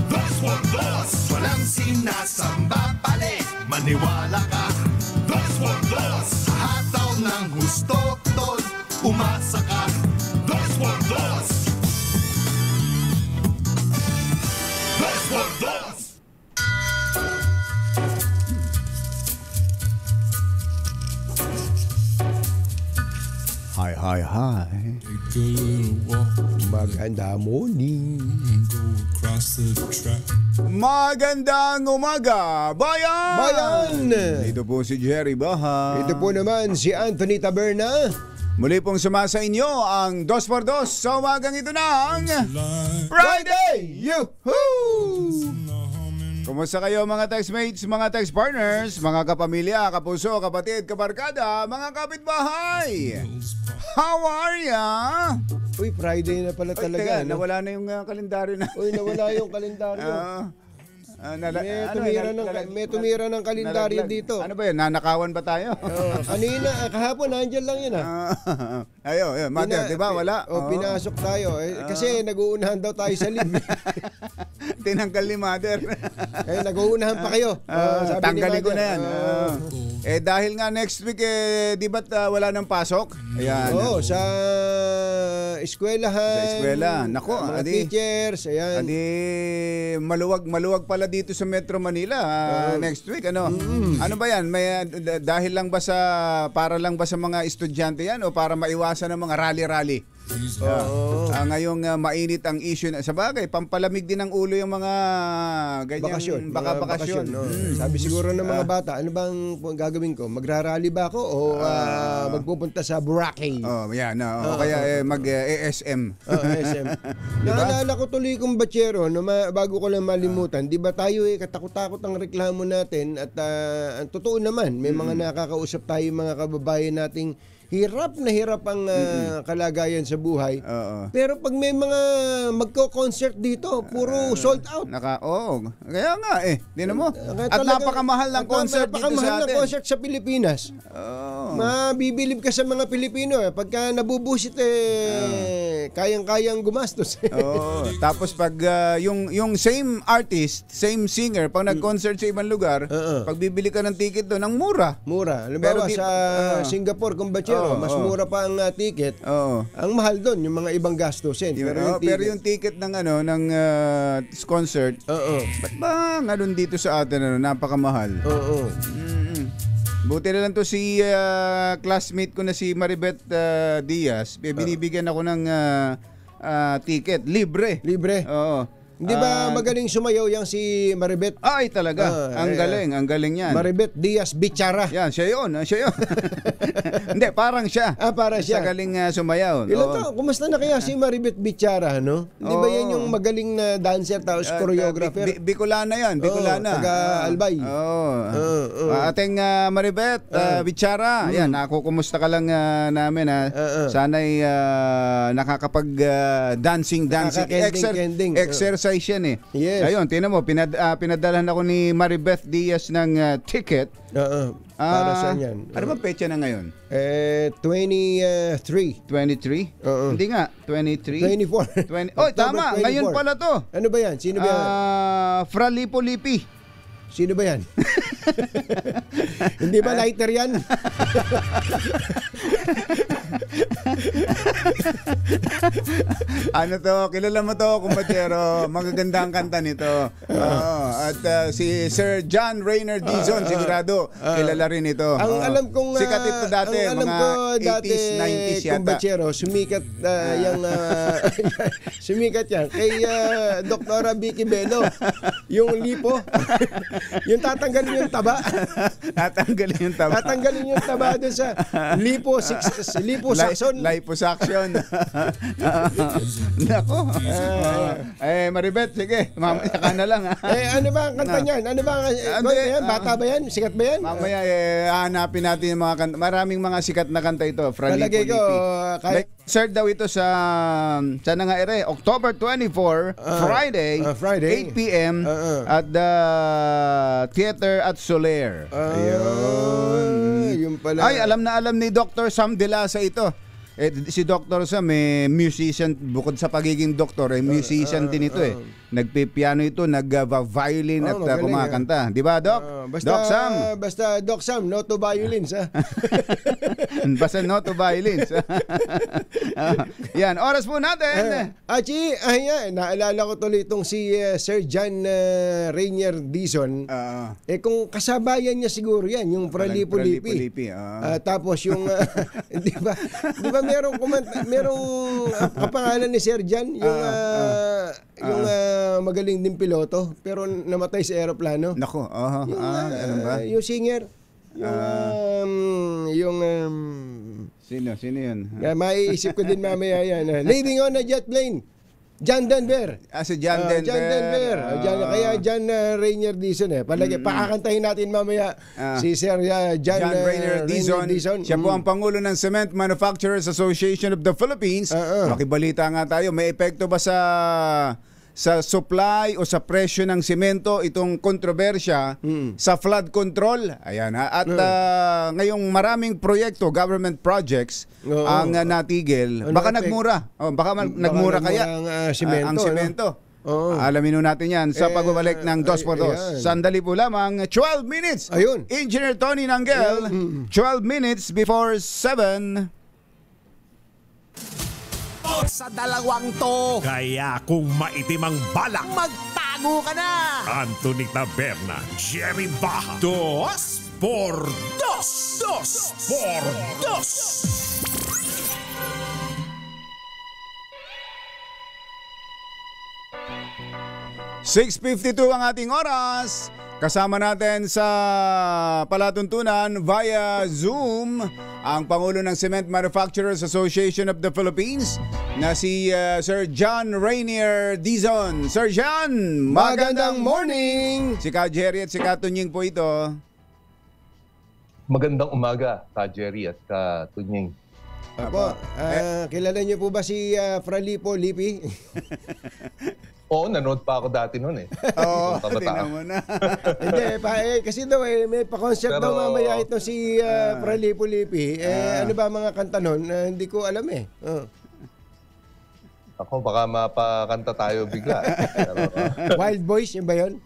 Speaker 8: 2 por 2! Walang sinasamba pali, maniwala ka. 2 por 2! Hataw ng gusto, tol, umasa ka. 2 por 2! 2 por 2!
Speaker 3: Hi.
Speaker 7: Take a little walk
Speaker 1: Maganda morning.
Speaker 7: and go across the track.
Speaker 3: Magandang umaga, bayan!
Speaker 1: Bayan!
Speaker 3: Ito po si Jerry Baha.
Speaker 1: Ito po naman si Anthony Taberna.
Speaker 3: Muli pong sumasa inyo ang 2x2 sa umagang ito ng
Speaker 7: Light
Speaker 3: Friday!
Speaker 1: Yuhuu!
Speaker 3: Kumusta kayo mga textmates, mga text partners, mga kapamilya, kapuso, kapatid, kabarkada, mga kapitbahay? How are ya?
Speaker 1: Uy, Friday na pala
Speaker 3: Teka,
Speaker 1: talaga. No?
Speaker 3: nawala na yung kalendaryo na.
Speaker 1: Uy, nawala yung kalendaryo. May tumira ng kalendaryo dito.
Speaker 3: Ano ba yun? Nanakawan ba tayo?
Speaker 1: Kanina, kahapon, nandyan lang yun
Speaker 3: Ayun, Mother, di ba? Wala.
Speaker 1: Pinasok tayo. Kasi nag-uunahan daw tayo sa live.
Speaker 3: Tinanggal ni Mother.
Speaker 1: Nag-uunahan pa kayo. Sabi ni
Speaker 3: Tanggalin ko
Speaker 1: Mother.
Speaker 3: na yan. Dahil nga next week, di ba't wala nang pasok? Ayan.
Speaker 1: Oo, sa eskwelahan.
Speaker 3: Sa eskwela. Nako,
Speaker 1: mga
Speaker 3: adi.
Speaker 1: teachers. Ayan.
Speaker 3: Adi, maluwag pala dito sa Metro Manila next week. Ano ba yan? May, dahil lang ba para lang ba sa mga estudyante yan o para maiwasan ng mga rally-rally? Ngayong mainit ang issue na, sa bagay, pampalamig din ng ulo yung mga ganyang bakasyon.
Speaker 1: Sabi siguro ng mga bata, ano bang gagawin ko? Magrarally ba ako o magpupunta sa Boracay?
Speaker 3: Kaya mag-ESM.
Speaker 1: SM. Naalala ko tuloy kong batsero, bago ko lang malimutan, di ba tayo katakot-takot ang reklamo natin at ang totoo naman, may mga nakakausap tayo mga kababayan nating hirap na hirap ang kalagayan sa buhay.
Speaker 3: Oo.
Speaker 1: Pero pag may mga magko-concert dito, puro sold out.
Speaker 3: Kaya nga di na mo. At
Speaker 1: Talaga,
Speaker 3: napakamahal ng concert dito
Speaker 1: napakamahal
Speaker 3: sa
Speaker 1: ng
Speaker 3: atin.
Speaker 1: concert sa Pilipinas. Mabibilib ka sa mga Pilipino. Pagka nabubusit, kayang-kayang gumastos.
Speaker 3: Tapos pag yung same artist, same singer, pag nag-concert sa ibang lugar, pag bibili ka ng ticket doon, ang mura.
Speaker 1: Mura. Halimbawa sa Singapore, kumbachero, mas mura pa ang ticket. Ang mahal doon, yung mga ibang gastusin.
Speaker 3: Pero yung ticket ng concert, ba't ba ganun dito sa atin, napakamahal? Buti na lang to si classmate ko na si Maribeth Diaz. Binibigyan ako ng ticket. Libre. Oo.
Speaker 1: Hindi ba magaling sumayaw yang si Maribeth?
Speaker 3: Ay, talaga. Ang galing yan.
Speaker 1: Maribeth Diaz Bichara.
Speaker 3: Yan, siya yun. Hindi, parang siya.
Speaker 1: Para siya.
Speaker 3: Sa galing sumayaw.
Speaker 1: Kumusta na kaya si Maribeth Bichara, no? Hindi ba yan yung magaling na dancer tapos choreographer?
Speaker 3: Bicolana yan, Bicolana.
Speaker 1: Taga-Albay.
Speaker 3: Ating Maribeth Bichara. Yan, nakukumusta ka lang namin. Sana'y nakakapag-dancing. Exercise yan eh.
Speaker 1: Yes.
Speaker 3: Ayun, tingnan mo, pinadalhan ako ni Maribeth Diaz ng ticket.
Speaker 1: Para saan yan?
Speaker 3: Ano ba petsa na ngayon?
Speaker 1: 23.
Speaker 3: 23? Hindi nga, 23?
Speaker 1: 24.
Speaker 3: Tama,
Speaker 1: 24.
Speaker 3: ngayon pala to.
Speaker 1: Ano ba yan? Sino ba yan?
Speaker 3: Fra Lipo-Lipi.
Speaker 1: Sino ba yan? Hindi ba lighter yan?
Speaker 3: Ano to? Kilala mo to, kumpatero. Magaganda ang kanta nito. At si Sir John Rainer Dizon, sigurado, kilala rin ito.
Speaker 1: Ang alam kong
Speaker 3: sikat ito dati,
Speaker 1: ang alam
Speaker 3: mga
Speaker 1: ko
Speaker 3: 80s, 90s yata.
Speaker 1: Kumbachero, sumikat sumikat yan kay Doktora Vicky Belo. Yung lipo. Yung tatanggalin yung taba.
Speaker 3: Tatanggalin
Speaker 1: yung taba doon sa liposuction.
Speaker 3: Liposuction. Nako. Maribeth, sige. Mamaya ka na lang.
Speaker 1: Ano ba ang kanta niyan? Ano ba yan? Bata ba yan? Sikat ba yan?
Speaker 3: Mamaya hahanapin natin yung mga kanta. Maraming mga sikat na kanta ito.
Speaker 1: Palagay ko,
Speaker 3: Sir daw ito sa sana nga October 24, Friday, 8 p.m. at the Theater at Soler.
Speaker 1: Yun pala.
Speaker 3: Ay, alam na alam ni Dr. Sam De Lasa ito. Si Dr. Sam, musician, bukod sa pagiging doktor, musician din ito Nagpipiano ito, nag-violin at kumakanta. Di ba, Doc? Doc Sam.
Speaker 1: Basta Doc Sam, no to violins, ha?
Speaker 3: Basta no to violins. Yan, oras po natin.
Speaker 1: Achi, naalala ko tuloy itong si Sir John Rainier Dizon. Kung kasabayan niya siguro yan, yung Fra Lipo-Lipi. Tapos yung, di ba merong kapangalan ni Sir John, yung magaling din piloto, pero namatay sa aeroplano.
Speaker 3: Nako, ano ba?
Speaker 1: Yung singer,
Speaker 3: Sino yun?
Speaker 1: Maiisip ko din mamaya yan. Living on a jet plane. John Denver.
Speaker 3: Si John Denver.
Speaker 1: John Denver. Kaya John Rainier Dizon pakakantahin natin mamaya si Sir John Rainier Dizon.
Speaker 3: Siya po ang Pangulo ng Cement Manufacturers Association of the Philippines. Makibalita nga tayo, may epekto ba sa supply o sa presyo ng semento itong kontrobersya sa flood control? Ayan At ngayong maraming proyekto, government projects ang natigil. Baka nagmura. Baka nagmura kaya ang semento. Alamin natin yan sa pagbabalik ng 2x2. Sandali po lamang, 12 minutes.
Speaker 1: Ayun.
Speaker 3: Engineer Tony Nanggel, 12 minutes before 7.
Speaker 2: Sa dalawang to. Kaya kung maitim ang balak,
Speaker 8: Magtago ka na!
Speaker 2: Anthony Taberna, Jerry Baja. 2 por 2. 2 por 2.
Speaker 3: 6:52 ang ating oras. Kasama natin sa palatuntunan via Zoom ang Pangulo ng Cement Manufacturers Association of the Philippines na si Sir John Rainier Dizon. Sir John, magandang morning! Si Ka Jerry at si Ka Tunying po ito.
Speaker 9: Magandang umaga ka Jerry at ka Tunying.
Speaker 1: Apo, kilala niyo po ba si Fralipo Lipi?
Speaker 9: Oo, nanood pa ako dati noon eh.
Speaker 3: Oo,
Speaker 9: Kabataan.
Speaker 3: tingnan mo na.
Speaker 1: Hindi, kasi daw may pa-concept daw mamaya ito si Fralipo Lipi. Ano ba mga kanta nun? Hindi ko alam eh.
Speaker 9: Ako, baka mapakanta tayo bigla.
Speaker 1: Wild Boys, yun ba yun?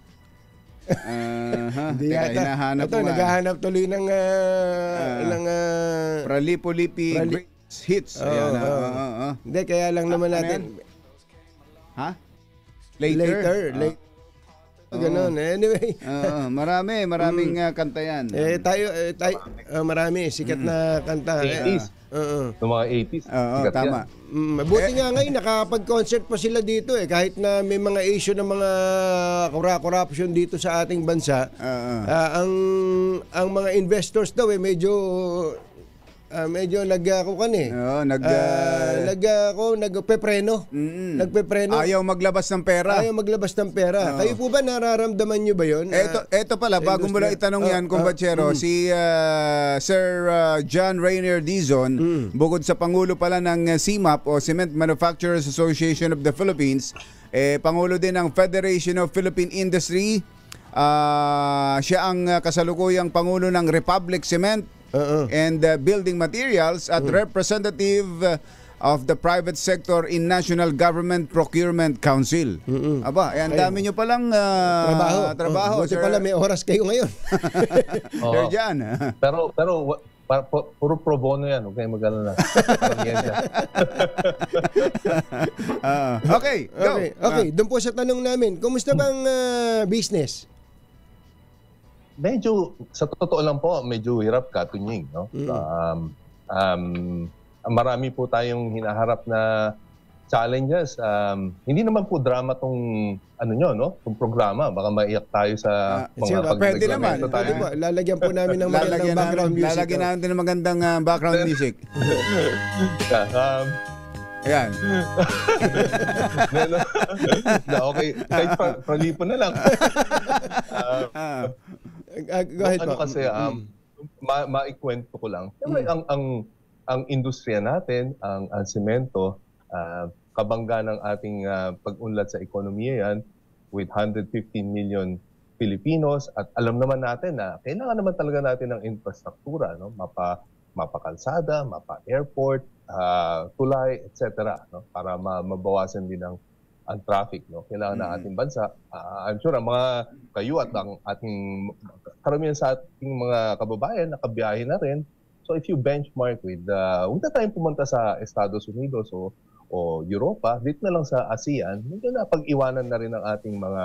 Speaker 1: Hindi
Speaker 3: Teka,
Speaker 1: yata.
Speaker 3: hinahanap
Speaker 1: Ito,
Speaker 3: ko nga.
Speaker 1: naghahanap tuloy ng
Speaker 3: Pralipo-lipi greatest hits. Ayan,
Speaker 1: Hindi, kaya lang naman
Speaker 3: ano
Speaker 1: natin.
Speaker 3: Ha?
Speaker 1: Later. Ganun. Anyway.
Speaker 3: Maraming kanta yan.
Speaker 1: Tayo, marami. Sikat na kanta.
Speaker 9: 80s. Noong mga 80s.
Speaker 3: Oo, tama.
Speaker 1: Mabuti nga ngayon, nakapag-concert pa sila dito eh. Kahit na may mga issue ng mga corruption dito sa ating bansa. Ang mga investors daw eh, medyo nagkukan eh.
Speaker 3: Oo,
Speaker 1: nagpepreno. Nagpepreno.
Speaker 3: Ayaw maglabas ng pera.
Speaker 1: Kayo po ba nararamdaman nyo ba yun?
Speaker 3: Eto pala, bago mo lang itanong yan, kumpatsero, si Sir John Rainier Dizon, bukod sa Pangulo pala ng CMAP o Cement Manufacturers Association of the Philippines, Pangulo din ng Federation of Philippine Industry. Siya ang kasalukuyang Pangulo ng Republic Cement and Building Materials at representative of the private sector in National Government Procurement Council. Aba, ang dami nyo palang trabaho.
Speaker 1: Buti pala may oras kayo ngayon.
Speaker 3: Sir John.
Speaker 9: Pero puro pro bono yan. Huwag kayong mag-alala.
Speaker 3: Okay, go.
Speaker 1: Okay, doon po sa tanong namin, kumusta bang business?
Speaker 9: Medyo, sa totoo lang po, medyo hirap ka, Tunying. No? Marami po tayong hinaharap na challenges. Hindi naman po drama tong tong programa. Baka maiyak tayo sa mga
Speaker 3: pwede naman.
Speaker 1: Pwede po. Lalagyan po namin ng magandang background music.
Speaker 3: Lalagyan natin ng magandang background music. Ayan.
Speaker 9: Okay, kahit Pralipo na lang.
Speaker 1: Go ahead po.
Speaker 9: Kasi, maikwento ko lang. Ang industriya natin, ang semento, kabangga ng ating pag-unlad sa ekonomiya yan with 115 million Filipinos at alam naman natin na kailangan naman talaga natin ng infrastruktura, no? Mapakalsada, mapa-airport, tulay, etc. No? Para mabawasan din ang traffic. No? Kailangan ng ating bansa. I'm sure ang mga kayo at ang ating karamihan sa ating mga kababayan nakabiyahe na rin. So if you benchmark with, huwag na tayong pumunta sa Estados Unidos o Europa, dito na lang sa ASEAN, medyo na pag-iwanan na rin ang ating mga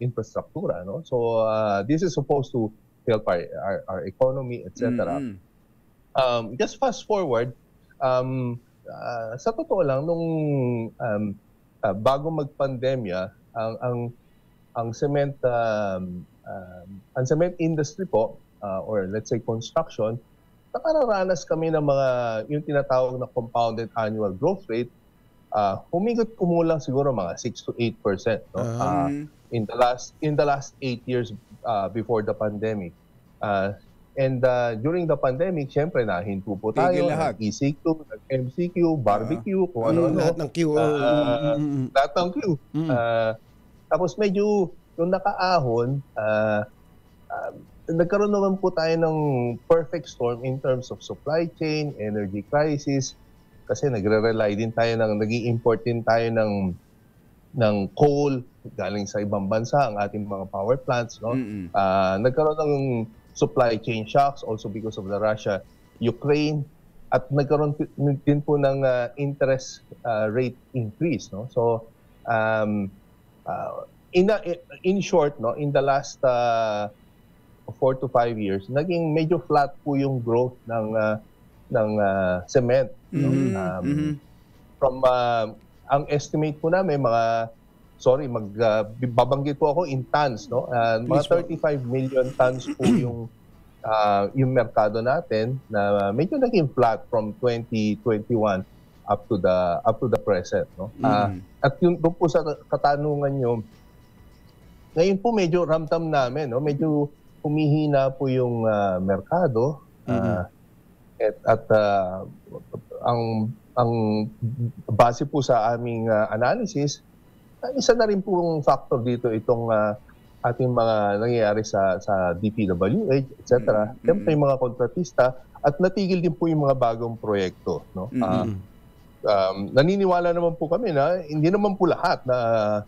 Speaker 9: infrastruktura. No? So this is supposed to help our economy, etc. Just fast forward, sa totoo lang, nung bago mag-pandemya, ang cement industry po, or let's say construction, nakararanas kami ng mga yung tinatawag na compounded annual growth rate, humigot kumulang siguro mga 6 to 8%, no? In the last 8 years before the pandemic. And during the pandemic, syempre nahinto po tayo ng ECQ, ng MCQ, barbecue, kung ano-ano.
Speaker 1: Lahat ng Q.
Speaker 9: Lahat ng Q. Tapos medyo yung nakaahon, nagkaroon naman po tayo ng perfect storm in terms of supply chain, energy crisis, kasi nagre-rely din tayo nag-i-import din tayo ng coal galing sa ibang bansa, ang ating mga power plants. No? Nagkaroon ng supply chain shocks also because of the Russia-Ukraine, at nagkaroon din po ng interest rate increase. No? So, in short, no, in the last 4 to 5 years, naging medyo flat po yung growth ng cement. From ang estimate po namin babanggit po ako in tons, no? Mga 35 million tons po yung merkado natin na medyo naging flat from 2021 up to the present, no? At yung doon po sa katanungan nyo, ngayon po medyo ramdam namin, no? Medyo humihina po yung merkado at ang base po sa aming analysis, isa na rin pong factor dito itong ating mga nangyayari sa DPWH, etc. Siyempre yung mga kontratista at natigil din po yung mga bagong proyekto. No? Naniniwala naman po kami na hindi naman po lahat na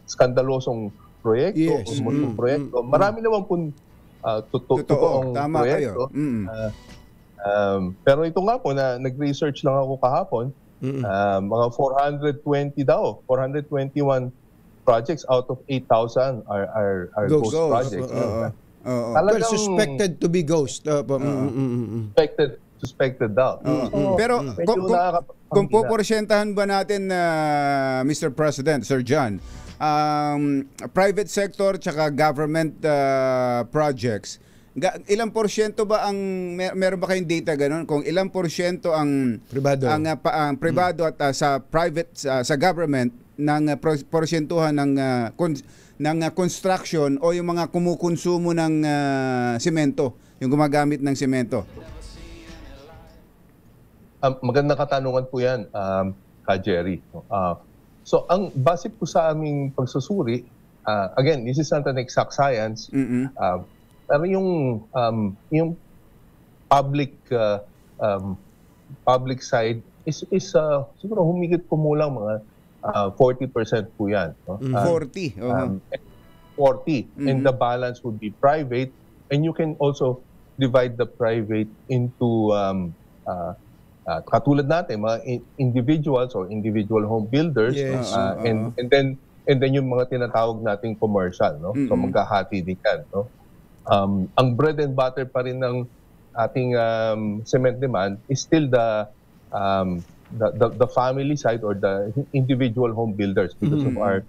Speaker 9: skandalosong proyekto o multong proyekto. Marami naman po totoong proyekto. Pero ito nga po, na nag-research lang ako kahapon, mga 421 projects out of 8,000 are ghost projects.
Speaker 1: Well, suspected to be ghost.
Speaker 9: Suspected daw.
Speaker 3: Pero kung poporsentahan ba natin, Mr. President, Sir John, private sector tsaka government projects, ilang porsyento ba ang meron ba kayong data ganun kung ilang porsyento ang
Speaker 1: pribado
Speaker 3: ang pribado at sa private sa government ng porsyentuhan ng construction o yung mga kumukonsumo ng semento, yung gumagamit ng semento?
Speaker 9: Magandang katanungan po yan, Ka Jerry. So ang base po sa aming pagsusuri, again, this is not an exact science, pero yung public side is siguro humigit kumulang mga 40% po yan. No?
Speaker 3: 40?
Speaker 9: 40. And the balance would be private. And you can also divide the private into katulad natin, mga individuals or individual home builders.
Speaker 1: Yes.
Speaker 9: And then yung mga tinatawag nating commercial. No? So magkahati din yan. No? Ang bread and butter pa rin ng ating cement demand is still the family side or the individual home builders because of our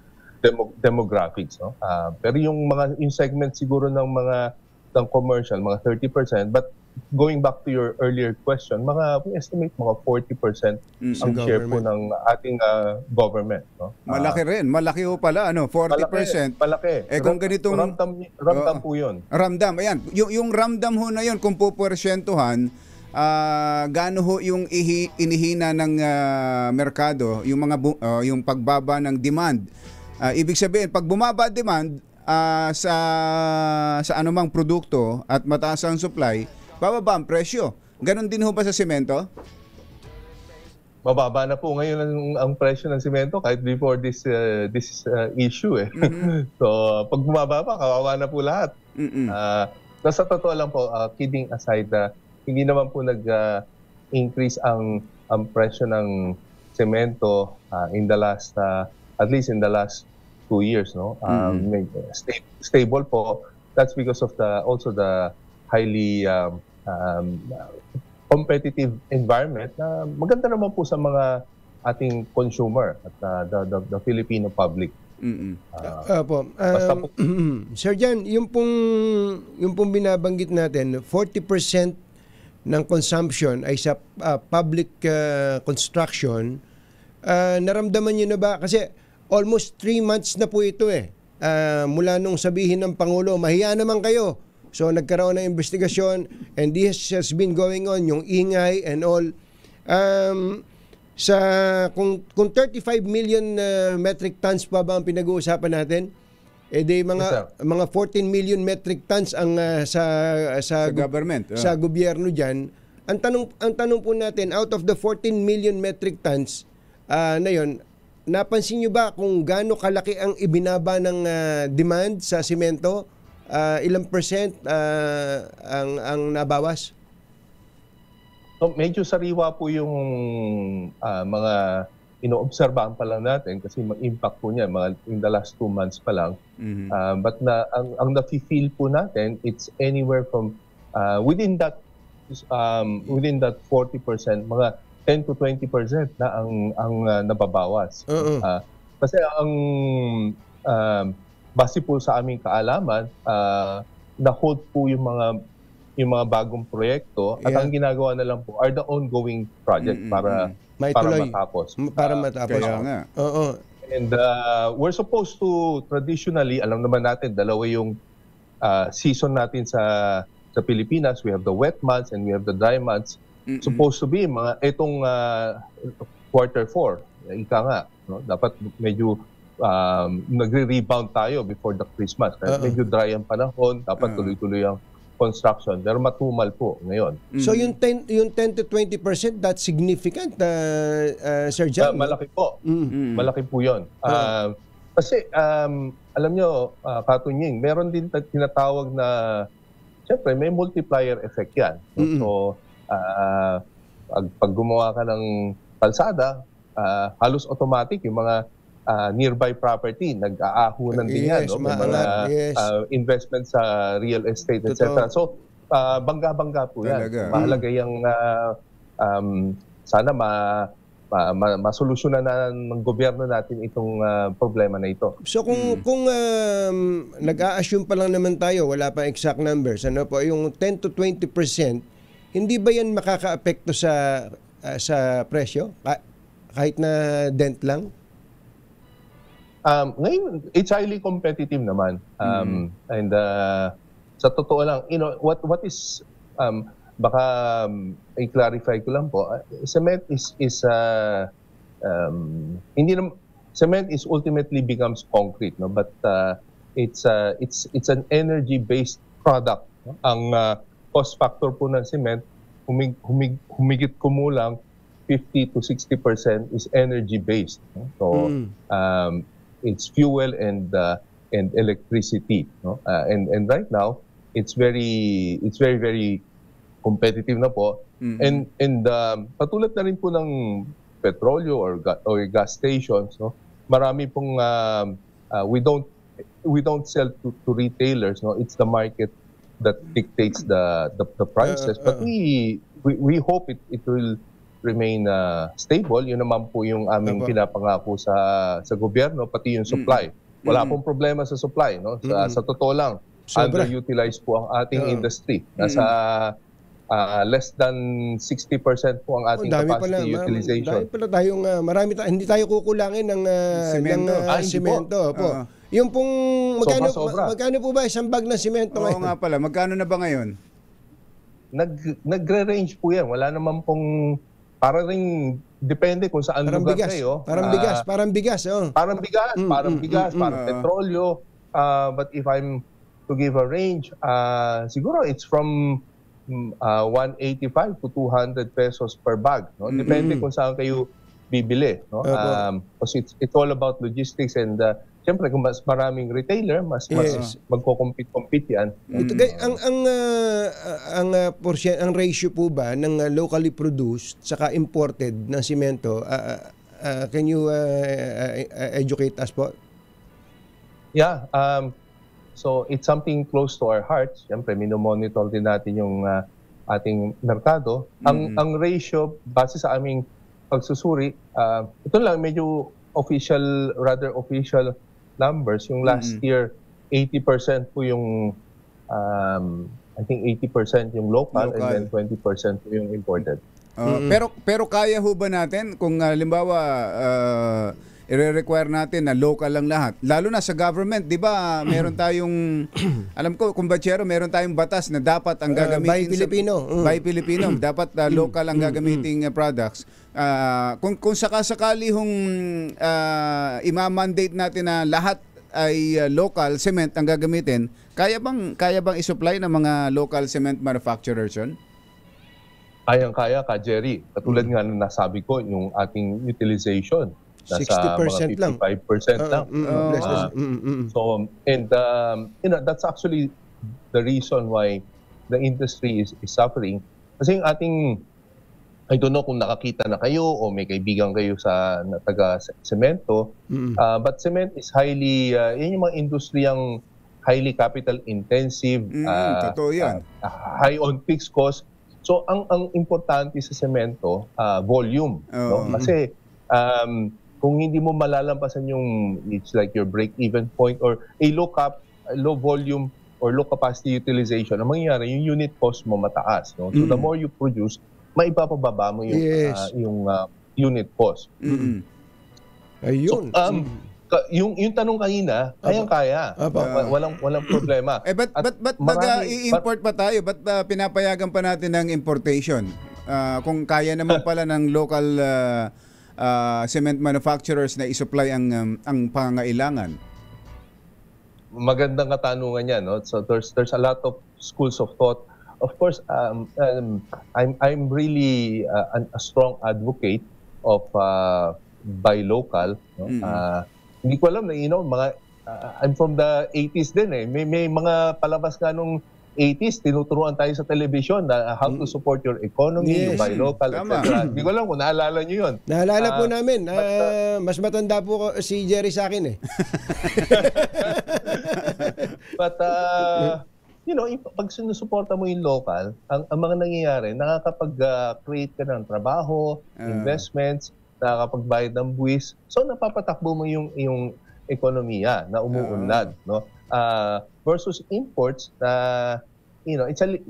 Speaker 9: demographics. No? Pero yung segment siguro ng commercial, mga 30%, but going back to your earlier question, we estimate mga 40% ang share po ng ating government. No?
Speaker 3: Malaki rin. Malaki ho pala, 40%.
Speaker 9: Malaki.
Speaker 3: Kung ganitong
Speaker 9: ramdam po yun.
Speaker 3: Ramdam, ayan. Yung ramdam ho na yun, kung puporsentuhan, gaano ho yung inihina ng merkado, yung pagbaba ng demand. Ibig sabihin, pag bumaba demand sa anumang produkto at mataas ang supply, bababa ang presyo. Ganon din ho ba sa semento?
Speaker 9: Mababa na po ngayon ang presyo ng semento kahit before this issue. So, pag bumaba pa, kawawa na po lahat. Sa totoo lang po, kidding aside, hindi naman po nag-increase ang presyo ng semento in the last, at least in the last 2 years. No? Stable po. That's because of also the highly competitive environment na maganda naman po sa mga ating consumer at the Filipino public.
Speaker 1: Sir Jan, yung pong binabanggit natin, 40% ng consumption ay sa public construction. Naramdaman nyo na ba? Kasi almost 3 months na po ito mula nung sabihin ng Pangulo, mahiya naman kayo. So nagkaroon ng investigasyon and this has been going on, yung ingay and all. Kung 35 million metric tons pa ba ang pinag-uusapan natin, mga 14 million metric tons ang sa
Speaker 3: government,
Speaker 1: sa gobyerno diyan. Ang tanong po natin, out of the 14 million metric tons na yon, napansin niyo ba kung gaano kalaki ang ibinaba ng demand sa semento? Ilang percent ang nabawas?
Speaker 9: So, medyo sariwa po yung mga inoobserbahan pa lang natin kasi mag-impact po niya in the last 2 months pa lang. But ang nafe-feel po natin, it's anywhere from within that 40%, mga 10 to 20% na ang nababawas. Kasi ang base po sa aming kaalaman, na-hold po yung mga bagong proyekto at ang ginagawa na lang po are the ongoing project para matapos.
Speaker 1: Para matapos.
Speaker 3: Kaya nga.
Speaker 9: And we're supposed to traditionally, alam naman natin, dalawa yung season natin sa Pilipinas. We have the wet months and we have the dry months. Supposed to be itong quarter 4, ika nga, no? Dapat medyo nagre-rebound tayo before the Christmas. Medyo dry ang panahon, dapat tuloy-tuloy ang construction. Pero matumal po ngayon.
Speaker 1: So yung 10 to 20%, that's significant, Sir John?
Speaker 9: Malaki po. Malaki po yun. Kasi alam nyo, Katunying, meron din tinatawag na, siyempre may multiplier effect yan. So pag gumawa ka ng kalsada, halos automatic yung mga nearby property, nag-aahunan din yan. No? May mga investment sa real estate, etc. So, bangga-bangga po yan. Mahalaga yung sana masolusyonan na ng gobyerno natin itong problema na ito.
Speaker 1: So kung nag-a-assume pa lang naman tayo, wala pa exact numbers, ano po, yung 10 to 20%, hindi ba yan makaka-apekto sa presyo? Kahit na dent lang?
Speaker 9: Ngayon, it's highly competitive naman. And sa totoo lang, what is baka i-clarify ko lang po, cement cement is ultimately becomes concrete, no? But it's an energy-based product. No? Ang cost factor po ng cement, humigit kumulang 50 to 60% is energy-based. No? So it's fuel and electricity. No? And right now, it's very competitive na po. And patulad na rin po ng petrolyo or gas stations, no? Marami pong we don't sell to retailers, no? It's the market that dictates the prices. But we hope it will remain stable. Yun naman po yung aming pinapangako sa gobyerno, pati yung supply. Wala pong problema sa supply, no? Sa totoo lang, underutilized po ang ating industry. Nasa less than 60% po ang ating capacity utilization.
Speaker 1: Hindi tayo kukulangin ng semento. Yung pong magkano po ba isang bag ng semento ngayon?
Speaker 3: Oo nga pala, magkano na ba ngayon?
Speaker 9: Nagre-range po yan. Wala naman pong para ring depende kung saan lugar kayo.
Speaker 1: Parang bigas.
Speaker 9: Parang bigas, parang petrolyo. But if I'm to give a range, siguro it's from 185 to 200 pesos per bag. No? Depende kung saan kayo bibili. No? Kasi it's all about logistics and siyempre kung mas maraming retailer, mas magko-compete yan.
Speaker 1: Ang ratio po ba ng locally produced saka imported na semento, can you educate us po?
Speaker 9: Yeah. So it's something close to our hearts. Siyempre, minomonitor din natin yung ating merkado. Ang ratio, base sa aming pagsusuri, ito lang medyo rather official numbers. Yung last year, 80% po yung, I think 80% yung local and then 20% po yung imported.
Speaker 3: Pero kaya ho ba natin kung halimbawa i-require natin na local lang lahat. Lalo na sa government, di ba? Meron tayong, alam ko, kumbachero, meron tayong batas na dapat ang gagamitin by Filipino. Dapat local ang gagamiting products. Kung sakasakali hong ima-mandate natin na lahat ay local cement ang gagamitin, kaya bang i-supply ng mga local cement manufacturers yun?
Speaker 9: Kaya ka, Jerry. Katulad nga na nasabi ko, yung ating utilization. Nasa
Speaker 1: 60% lang.
Speaker 9: 55% lang. So, and that's actually the reason why the industry is suffering. Kasi yung ating, I don't know kung nakakita na kayo o may kaibigan kayo sa taga-semento, but cement is highly, yun yung mga industriyang highly capital intensive,
Speaker 3: totoo yan.
Speaker 9: High on fixed cost. So, ang importante sa semento, volume. No? Kasi, kung hindi mo malalampasan yung, it's like your break-even point or a low volume or low capacity utilization, ang mangyayari, yung unit cost mo mataas. No? So the more you produce, maipapababa mo yung, yung unit cost.
Speaker 1: Ayun.
Speaker 9: So, yung tanong kanina, kayang-kaya. Walang problema.
Speaker 3: Ba't nag-i-import pa tayo? Ba't pinapayagan pa natin ng importation? Kung kaya naman pala ng local cement manufacturers na i-supply ang pangangailangan.
Speaker 9: Magandang katanungan yan, no? So there's a lot of schools of thought. Of course, I'm really a strong advocate of buy local. No? Hindi ko alam na, I'm from the 80s din eh. May mga palabas nga nung 80s, tinuturuan tayo sa television na how to support your economy, buy local, etc. Hindi ko alam kung naalala nyo yun.
Speaker 1: Naalala po namin. Mas matanda po si Jerry sa akin eh.
Speaker 9: But, pag sinusuporta mo yung local, ang mga nangyayari, nakakapag-create ka ng trabaho, investments, nakakapagbayad ng buwis. So, napapatakbo mo yung ekonomiya na umuunlad. No? Versus imports na,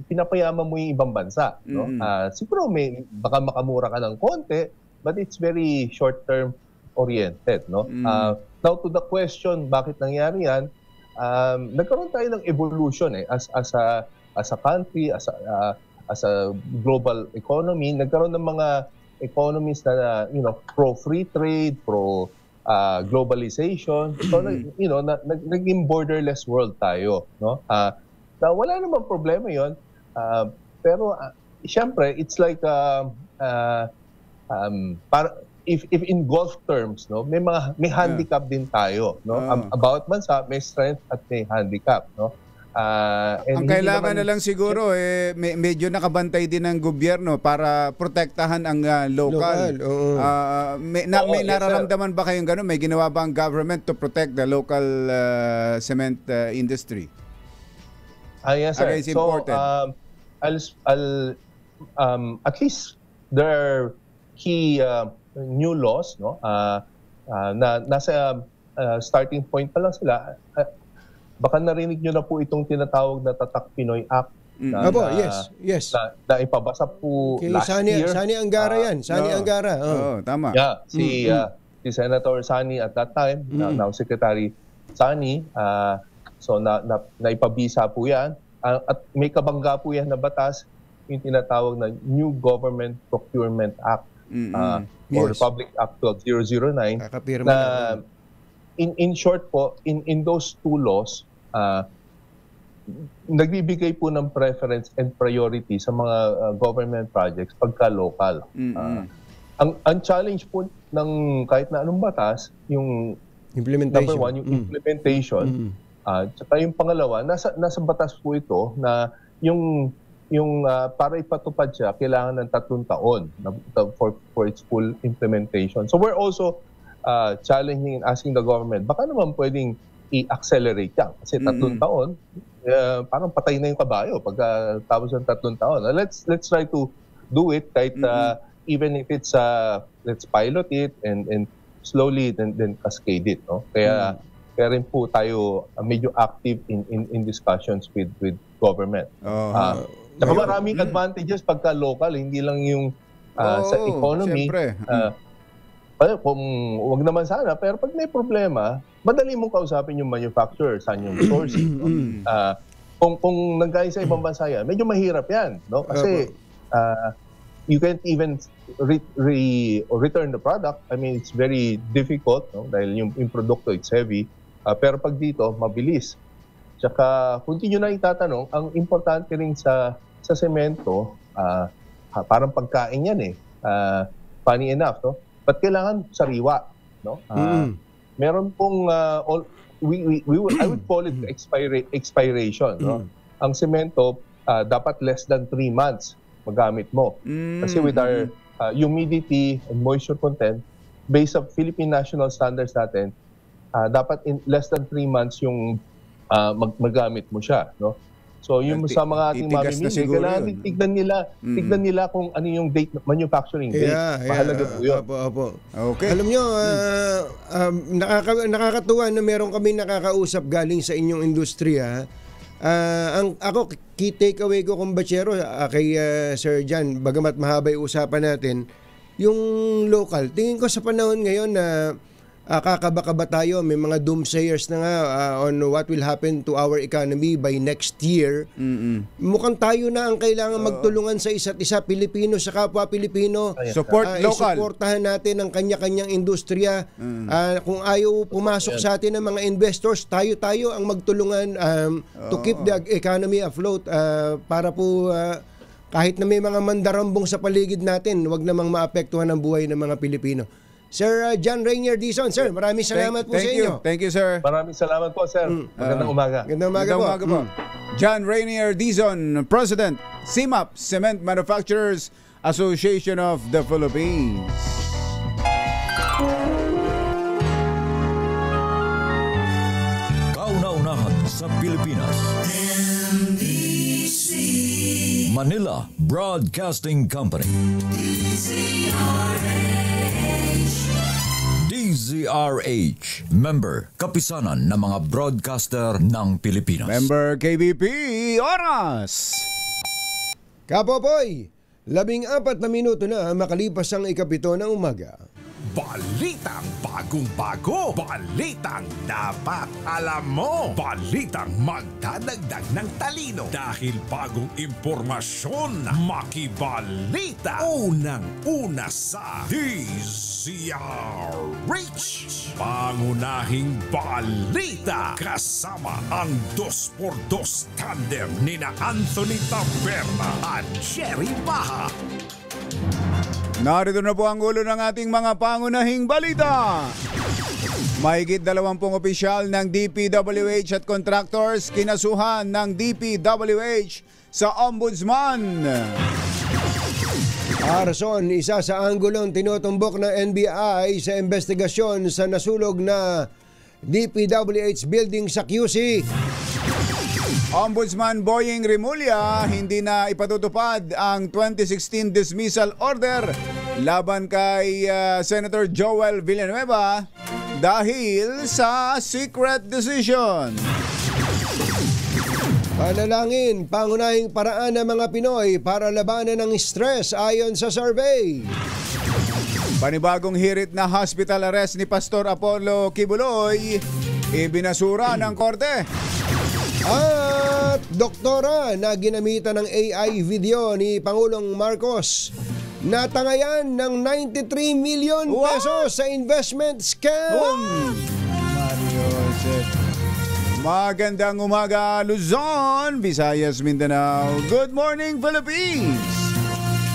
Speaker 9: pinapayaman mo yung ibang bansa. No? Siguro baka makamura ka ng konti, but it's very short-term oriented. No? Now, to the question, bakit nangyari yan? Nagkaroon tayo ng evolution as a country, as a global economy. Nagkaroon ng mga economies na pro free trade, pro globalization. So naging borderless world tayo, no? Na wala namang problema 'yon. Pero siyempre it's like if in golf terms, no, may handicap din tayo, no? Bawat bansa may strength at may handicap, no?
Speaker 3: Ang kailangan na lang siguro medyo nakabantay din ng gobyerno para protektahan ang local. May nararamdaman ba kayong gano'n? May ginawa ba ang government to protect the local cement industry?
Speaker 9: Yes, sir.
Speaker 3: It's important.
Speaker 9: I'll at least there are key new laws, no? Na nasa starting point pa lang sila. Baka narinig nyo na po itong tinatawag na Tatak Pinoy Act.
Speaker 1: Yes.
Speaker 9: Na ipabasa po last year.
Speaker 1: Sani Angara yan. Sani Angara.
Speaker 3: Tama.
Speaker 9: Yeah, si Senator Sani at that time, now Secretary Sani, so naipabisa po yan. At may kabangga po yan na batas, yung tinatawag na New Government Procurement Act or Republic Act 12009. Na in short po, in those two laws, nagbibigay po ng preference and priority sa mga government projects pagka local. Ang challenge po ng kahit na anong batas, yung
Speaker 1: implementation.
Speaker 9: Number one, yung implementation. Tsaka yung pangalawa, nasa batas po ito na yung para ipatupad siya, kailangan ng 3 taon for its full implementation. So we're also challenging and asking the government, baka naman pwedeng i-accelerate yan. Kasi 3 taon, parang patay na yung kabayo pagkatapos ng 3 taon. Let's try to do it kahit even if it's let's pilot it and slowly then cascade it. No? Kaya rin po tayo medyo active in discussions with government. Saka maraming advantages pagka local, hindi lang yung sa economy. Kung wag naman sana, pero pag may problema, madali mong kausapin yung manufacturer, saan yung sourcing. Kung nanggaling sa ibang bansa yan, medyo mahirap yan. No? Kasi you can't even return the product. I mean, it's very difficult, no? Dahil yung produkto, it's heavy. Pero pag dito, mabilis. Tsaka, kung nyo na itatanong, ang importante rin sa semento, parang pagkain yan eh. Funny enough, no? But kailangan sariwa, no? Meron pong I would call it expiration, no? Ang semento dapat less than 3 months magamit mo. Kasi with our humidity and moisture content, based on Philippine national standards natin, dapat in less than 3 months yung magamit mo siya, no? So yung sa mga ating mamimili, kailangan tignan nila kung ano yung date manufacturing date. Mahalaga po yun.
Speaker 1: Okay. Alam nyo, nakakatuwa na meron kami nakakausap galing sa inyong industriya. Ako, key takeaway ko kung bachero kay Sir Jan, bagamat mahaba yung usapan natin, yung local. Tingin ko sa panahon ngayon na kakaba-kaba tayo, may mga doomsayers na nga on what will happen to our economy by next year. Mukhang tayo na ang kailangan magtulungan sa isa't isa, Pilipino sa kapwa Pilipino.
Speaker 3: Support local.
Speaker 1: Isuportahan natin ang kanya-kanyang industriya. Kung ayaw pumasok sa atin ng mga investors, tayo ang magtulungan to keep the economy afloat para po kahit na may mga mandarambong sa paligid natin, wag namang maapektuhan ang buhay ng mga Pilipino. Sir John Rainier Dizon, sir, maraming salamat po sa inyo.
Speaker 3: Thank you, sir.
Speaker 9: Maraming salamat po, sir. Magandang umaga.
Speaker 1: Magandang umaga po.
Speaker 3: John Rainier Dizon, President, CIMAP, Cement Manufacturers Association of the Philippines.
Speaker 10: Kauna-unahan sa Pilipinas. Manila Broadcasting Company. DZRH. Member, kapisanan ng mga broadcaster ng Pilipinas.
Speaker 3: Member KBP, oras!
Speaker 1: Kapopoy, 14 na minuto na makalipas ang 7 ng umaga.
Speaker 2: Balitang bagong-bago, balitang dapat alam mo, balitang magdadagdag ng talino dahil bagong impormasyon, makibalita, unang-una sa DZRH. Pangunahing balita kasama ang 2x2 tandem nina Anthony Taberna at Jerry Baha.
Speaker 3: Narito na po ang ulo ng ating mga pangunahing balita. Mahigit 20 opisyal ng DPWH at contractors kinasuhan ng DPWH sa Ombudsman.
Speaker 1: Arson, isa sa anggulong tinutumbok ng NBI sa investigasyon sa nasulog na DPWH building sa QC.
Speaker 3: Ombudsman Boying Rimulya hindi na ipatutupad ang 2016 dismissal order laban kay Senator Joel Villanueva dahil sa secret decision.
Speaker 1: Panalangin, pangunahing paraan ng mga Pinoy para labanan ng stress ayon sa survey.
Speaker 3: Panibagong hirit na hospital arrest ni Pastor Apollo Kibuloy ibinasura ng korte.
Speaker 1: At doktora na ginamitan ng AI video ni Pangulong Marcos natangayan ng 93 million pesos sa investment scam. Magandang umaga Luzon, Visayas, Mindanao. Good morning Philippines.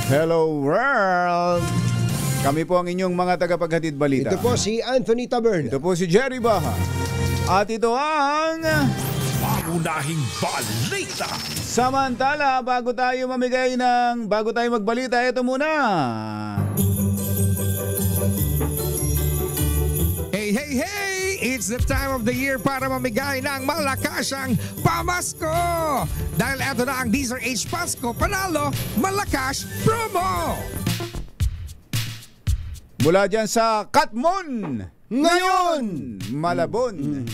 Speaker 1: Hello world. Kami po ang inyong mga tagapaghatid balita. Ito po si Anthony Taberna. Ito po si Jerry Baha. At ito ang
Speaker 2: Pangunahing balita.
Speaker 3: Samantala, bago tayo magbalita, ito muna.
Speaker 11: Hey! It's the time of the year para mamigay ng malakasang pamasko. Dahil ito na ang DZRH Pasko Panalo Malakas Promo.
Speaker 3: Mula dyan sa Katmon, ngayon, Malabon.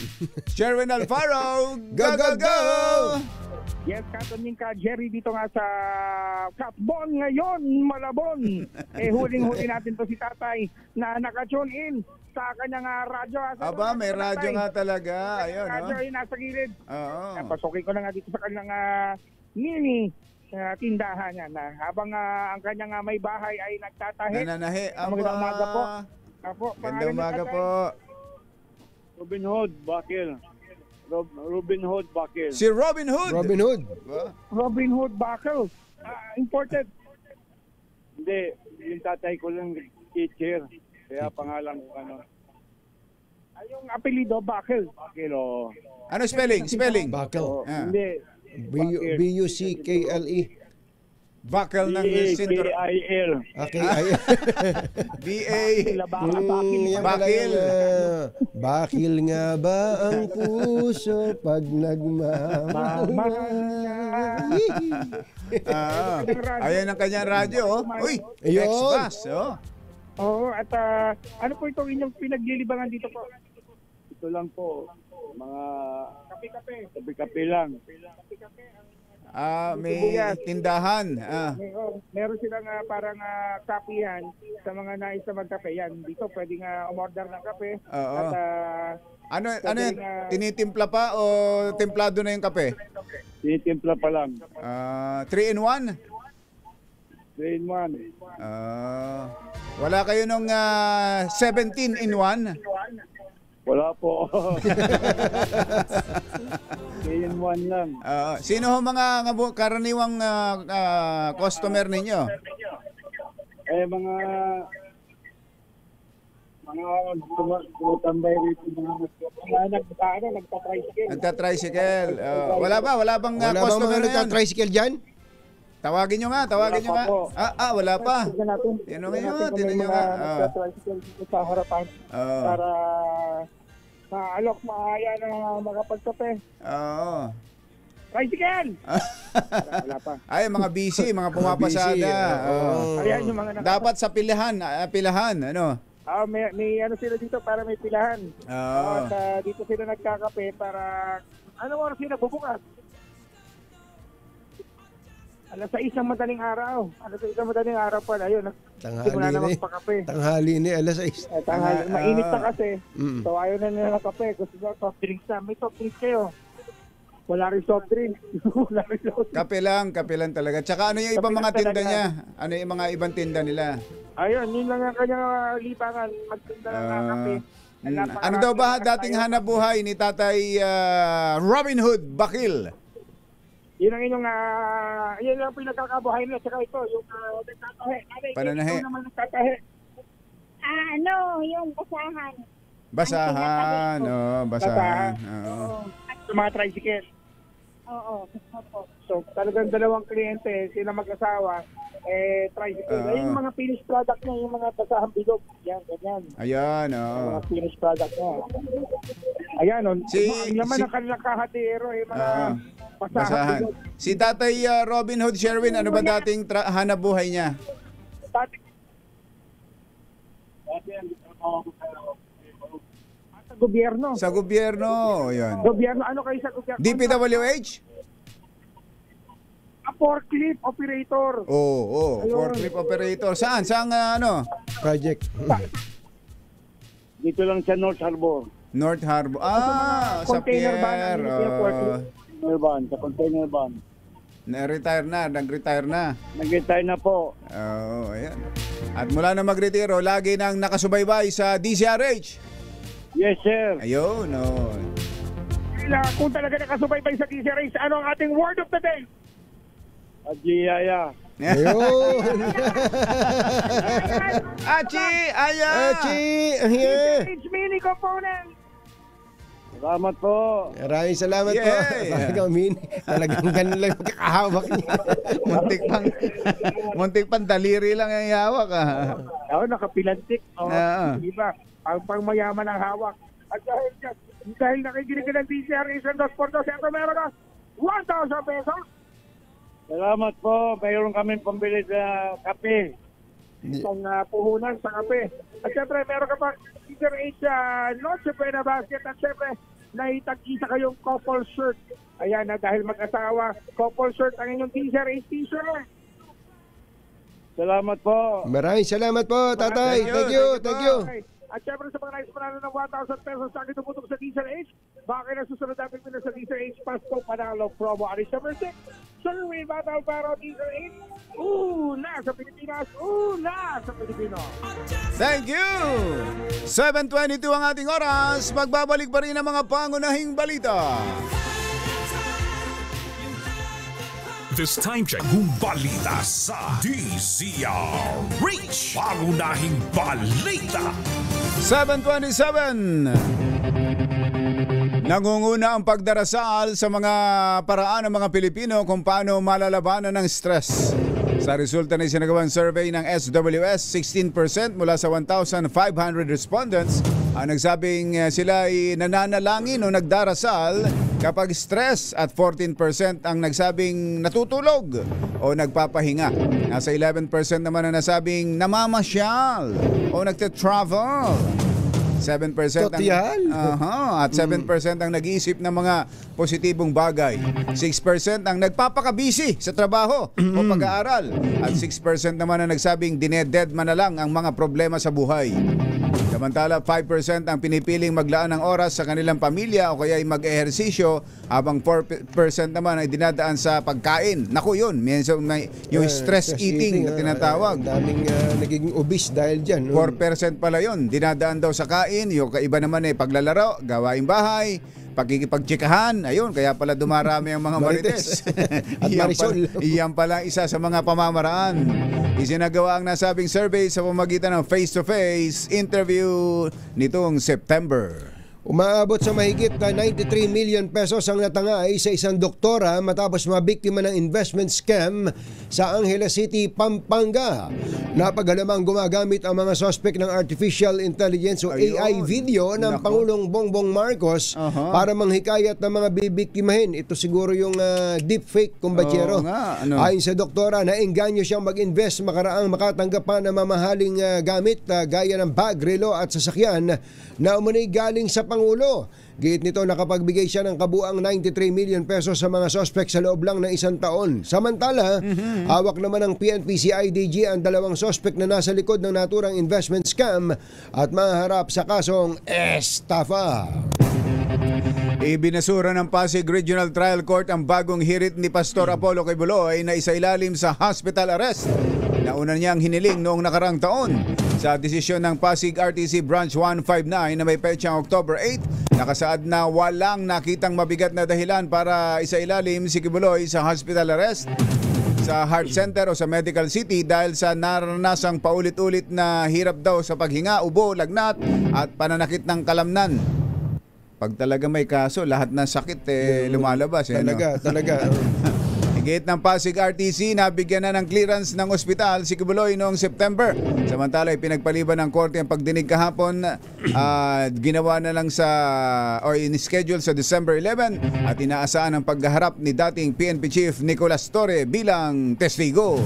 Speaker 3: Sherwin Alfaro, go!
Speaker 12: Yes, katunying ka, Jerry, dito nga sa Katmon ngayon, Malabon. Huling-huli natin to si tatay na naka-tune in sa kanyang radyo.
Speaker 3: Aba, may radyo nga talaga. Ayun,
Speaker 12: radyo yung nasa gilid.
Speaker 3: Oo.
Speaker 12: Pasukin ko na nga dito sa kanyang mini tindahan niya na habang ang kanyang may bahay ay nagtatahi.
Speaker 3: Nananahi.
Speaker 12: Magandang umaga po.
Speaker 3: Magandang umaga po.
Speaker 12: Robin Hood Bakil. Robin Hood Bakil.
Speaker 3: Si Robin Hood.
Speaker 12: Robin Hood Bakil. Imported. Hindi, yung tatay ko lang teacher. Kaya pangalan ko yung apelido Bakil. Bakil
Speaker 3: Ano spelling?
Speaker 1: Bakil.
Speaker 12: Hindi.
Speaker 1: B-U-C-K-L-E.
Speaker 3: Bakal ng sintor.
Speaker 12: B-A-I-L.
Speaker 1: K-I-L.
Speaker 3: Bakil.
Speaker 1: Bakil nga ba ang puso pag nagmamahal?
Speaker 3: Ayan ang kanyang radyo. Uy, X-Bass.
Speaker 12: Oo, at ano po itong inyong pinaglilibangan dito po? Ito lang po, mga kape-kape lang.
Speaker 3: May
Speaker 12: sibuyas.
Speaker 3: tindahan.
Speaker 12: Meron silang parang kapihan sa mga nais na magkape. Yan, dito pwedeng umorder ng kape.
Speaker 3: Oo.
Speaker 12: At
Speaker 3: Ano yan? Tinitimpla pa o templado na yung kape?
Speaker 12: tinitimpla pa lang.
Speaker 3: 3-in-1?
Speaker 12: 3-in-1.
Speaker 3: Wala kayo nung 17-in-1?
Speaker 12: Wala po. 3-in-1 lang.
Speaker 3: Sino ho mga karaniwang customer ninyo?
Speaker 12: Mga tumutambay rito, mga nagtatricycle.
Speaker 3: Nagtatricycle. Wala bang
Speaker 1: Wala bang
Speaker 3: customer
Speaker 1: mga
Speaker 3: na yan?
Speaker 1: nagka-tricycle dyan?
Speaker 3: Tawagin nyo nga. Wala pa. Tinanong nyo nga.
Speaker 12: Nagtatricycle dito sa harapan para maalok, maaya na makapagkape.
Speaker 3: Oo.
Speaker 12: Tricycle! Wala pa.
Speaker 3: Ay, mga busy, mga pumapasada.
Speaker 12: Ayan yung mga
Speaker 3: Dapat sa pilahan, ano?
Speaker 12: May ano sila dito para may pilahan.
Speaker 3: Oo.
Speaker 12: At dito sila nagkakape para anong oras sila bubukas? Alas 6 ng madaling araw. Alas 6 ng madaling araw pala. Yun. Simula na magpakape.
Speaker 1: Tanghali ni alas 6.
Speaker 12: Tanghali. Mainit na kasi. So ayaw na nila ng kape. Gusto nila soft drinks na. May soft drinks kayo. Wala rin soft drinks.
Speaker 3: Kape lang talaga. Tsaka ano yung ibang mga tinda niya? Ano yung mga ibang tinda nila?
Speaker 12: Ayun, yun lang ang kanyang libangan. Magtinda ng kape.
Speaker 3: Ano daw ba dating hanap buhay ni Tatay Robin Hood Bakil?
Speaker 12: Yun ang inyong, yun ang pinagkakabuhay nila. Tsaka ito, yung nagtatahe.
Speaker 3: Pananahe.
Speaker 12: Ito naman nagtatahe.
Speaker 13: Yung basahan.
Speaker 3: Basahan. Basahan.
Speaker 12: Sa mga tricycle.
Speaker 13: Oo.
Speaker 12: So, talagang dalawang kliyente, sila mag-asawa, tricycle. Yung mga finished product niya, yung mga basahan bilog. Yan, ganyan.
Speaker 3: Ayan,
Speaker 12: mga finished product niya. Ayan, yung naman ang kanilang kahatero, yung mga basahan bilog.
Speaker 3: Si Tatay Robin Hood Sherwin, ano ba dating hanap buhay niya?
Speaker 12: Sa gobyerno.
Speaker 3: Sa gobyerno, yan.
Speaker 12: Gobyerno, ano kayo sa gobyerno?
Speaker 3: DPWH?
Speaker 12: Forklift operator.
Speaker 3: Forklift operator. Saan ano?
Speaker 1: Project.
Speaker 12: Dito lang sa North Harbor.
Speaker 3: North Harbor. Sa
Speaker 12: container
Speaker 3: pier.
Speaker 12: Van, sa container van.
Speaker 3: Nag-retire na.
Speaker 12: Nag-retire na po.
Speaker 3: Ayan. At mula na magretiro, lagi nang nakasubaybay sa DZRH.
Speaker 12: Yes, sir.
Speaker 3: Ayun,
Speaker 12: Kung talaga nakasubaybay sa DZRH, ano ang ating word of the day? Ajiyaya.
Speaker 1: Ayun.
Speaker 3: Aya.
Speaker 12: DZRH mini component. Salamat po.
Speaker 1: Maraming salamat po. Talagang ganun lang kakahawak niya.
Speaker 3: Muntik pang daliri lang yung hawak.
Speaker 12: Nakapilantik. Diba? Pang mayaman ang hawak. At dahil nakikinig ka ng DZRH ng 2x2, ito meron ka 1,000 pesos. Salamat po. Mayroon kami pambili sa kape. Isang puhunan sa kape. At syempre, meron ka pa DZRH Noche Buena Basket. At syempre, naitag-isa kayong couple shirt. Ayan na, dahil mag-asawa, couple shirt ang inyong DZRH t-shirt. Salamat po.
Speaker 1: Maraming salamat po, Tatay. Thank you.
Speaker 12: Okay. At syempre sa mga nais panalo ng 1,000 pesos sa akin tumutok sa DZRH, baka na susunod natin pinag sa DZRH Pasko Panalo Promo Aris number 6. Survey Battle para DZRH. Sa Pilipinas. Sa Pilipino.
Speaker 3: Thank you! 7:22 ang ating oras. Magbabalik pa rin ang mga pangunahing balita.
Speaker 2: This time check, balita sa DZRH. Pangunahing balita.
Speaker 3: 7:27. Nangunguna ang pagdarasal sa mga paraan ng mga Pilipino kung paano malalabanan ng stress. Sa resulta ng isinagawang survey ng SWS, 16% mula sa 1,500 respondents ang nagsabing sila ay nananalangin o nagdarasal kapag stress at 14% ang nagsabing natutulog o nagpapahinga. Nasa 11% naman ang nasabing namamasyal o nagte-travel. 7%
Speaker 1: Totial.
Speaker 3: At 7% ang nag-iisip ng mga positibong bagay. 6% ang nagpapakabisi sa trabaho o pag-aaral. At 6% naman ang nagsabing dinededma na lang ang mga problema sa buhay. Samantala, 5% ang pinipiling maglaan ng oras sa kanilang pamilya o kaya ay mag-ehersisyo, habang 4% naman ay dinadaan sa pagkain. Naku yun, yung stress eating na tinatawag.
Speaker 1: Daming nagiging obese dahil dyan.
Speaker 3: 4% pala yun, dinadaan daw sa kain. Yung kaiba naman ay paglalaro, gawaing bahay, pagkikipagtsikahan. Ayun, kaya pala dumarami ang mga marites.
Speaker 1: At Marisol.
Speaker 3: Iyan pala isa sa mga pamamaraan. Isinagawa ang nasabing survey sa pamagitan ng face-to-face interview nitong September.
Speaker 1: Umaabot sa mahigit na 93 million pesos ang natangay sa isang doktora matapos mabiktima ng investment scam sa Angeles City, Pampanga. Napagalamang gumagamit ang mga suspect ng artificial intelligence o AI video ng Pangulong Bongbong Marcos para manghikayat ng mga bibiktimahin. Ito siguro yung deepfake, kumbachero. Ayon sa doktora, naengganyo siyang mag-invest makaraang makatanggap pa ng mamahaling gamit gaya ng bag, relo at sasakyan na umunoy galing sa Pangulo. Giit nito, nakapagbigay siya ng kabuang 93 million pesos sa mga suspect sa loob lang ng isang taon. Samantala, hawak naman ng PNP-CIDG ang dalawang suspect na nasa likod ng naturang investment scam at maharap sa kasong estafa.
Speaker 3: Ibinasura ng Pasig Regional Trial Court ang bagong hirit ni Pastor Apollo Quiboloy na isailalim sa hospital arrest. Nauna niyang hiniling noong nakarang taon. Sa desisyon ng Pasig RTC Branch 159 na may petsang October 8, nakasaad na walang nakitang mabigat na dahilan para isailalim si Quiboloy sa hospital arrest sa Heart Center o sa Medical City dahil sa naranasang paulit-ulit na hirap daw sa paghinga, ubo, lagnat at pananakit ng kalamnan. Pag talaga may kaso, lahat ng sakit lumalabas.
Speaker 1: Talaga.
Speaker 3: Higit ng Pasig RTC, nabigyan na ng clearance ng ospital si Quiboloy noong September. Samantala, pinagpaliban ng korte ang pagdinig kahapon. Ginawa na lang in-schedule sa December 11 at inaasahan ang pagharap ni dating PNP Chief Nicolas Torre bilang testigo.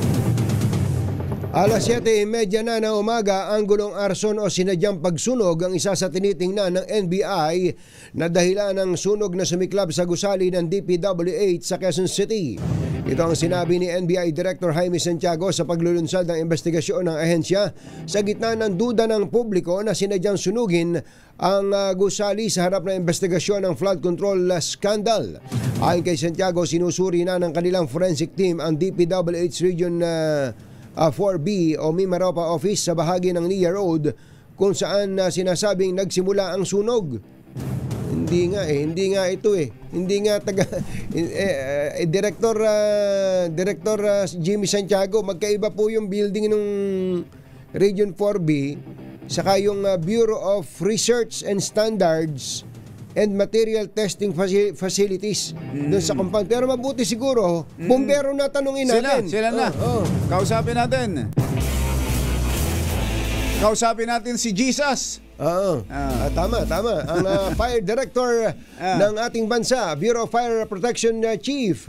Speaker 1: Alas 7:30 na ng umaga, anggulong arson o sinadyang pagsunog ang isa sa tinitingnan ng NBI na dahilan ng sunog na sumiklab sa gusali ng DPWH sa Quezon City. Ito ang sinabi ni NBI Director Jaime Santiago sa paglulunsad ng investigasyon ng ahensya sa gitna ng duda ng publiko na sinadyang sunugin ang gusali sa harap ng investigasyon ng flood control scandal. Ayon kay Santiago, sinusuri na ng kanilang forensic team ang DPWH Region 4B o Mimaropa Office sa bahagi ng Nia Road kung saan sinasabing nagsimula ang sunog. Hindi nga ito. Hindi nga Director Jimmy Santiago, magkaiba po yung building ng Region 4B saka yung Bureau of Research and Standards and Material Testing Facilities doon sa compound. Pero mabuti siguro, bumbero na tanungin natin.
Speaker 3: Sila na. Kausapin natin si Jesus.
Speaker 1: Tama. Ang Fire Director ng ating bansa, Bureau of Fire Protection Chief,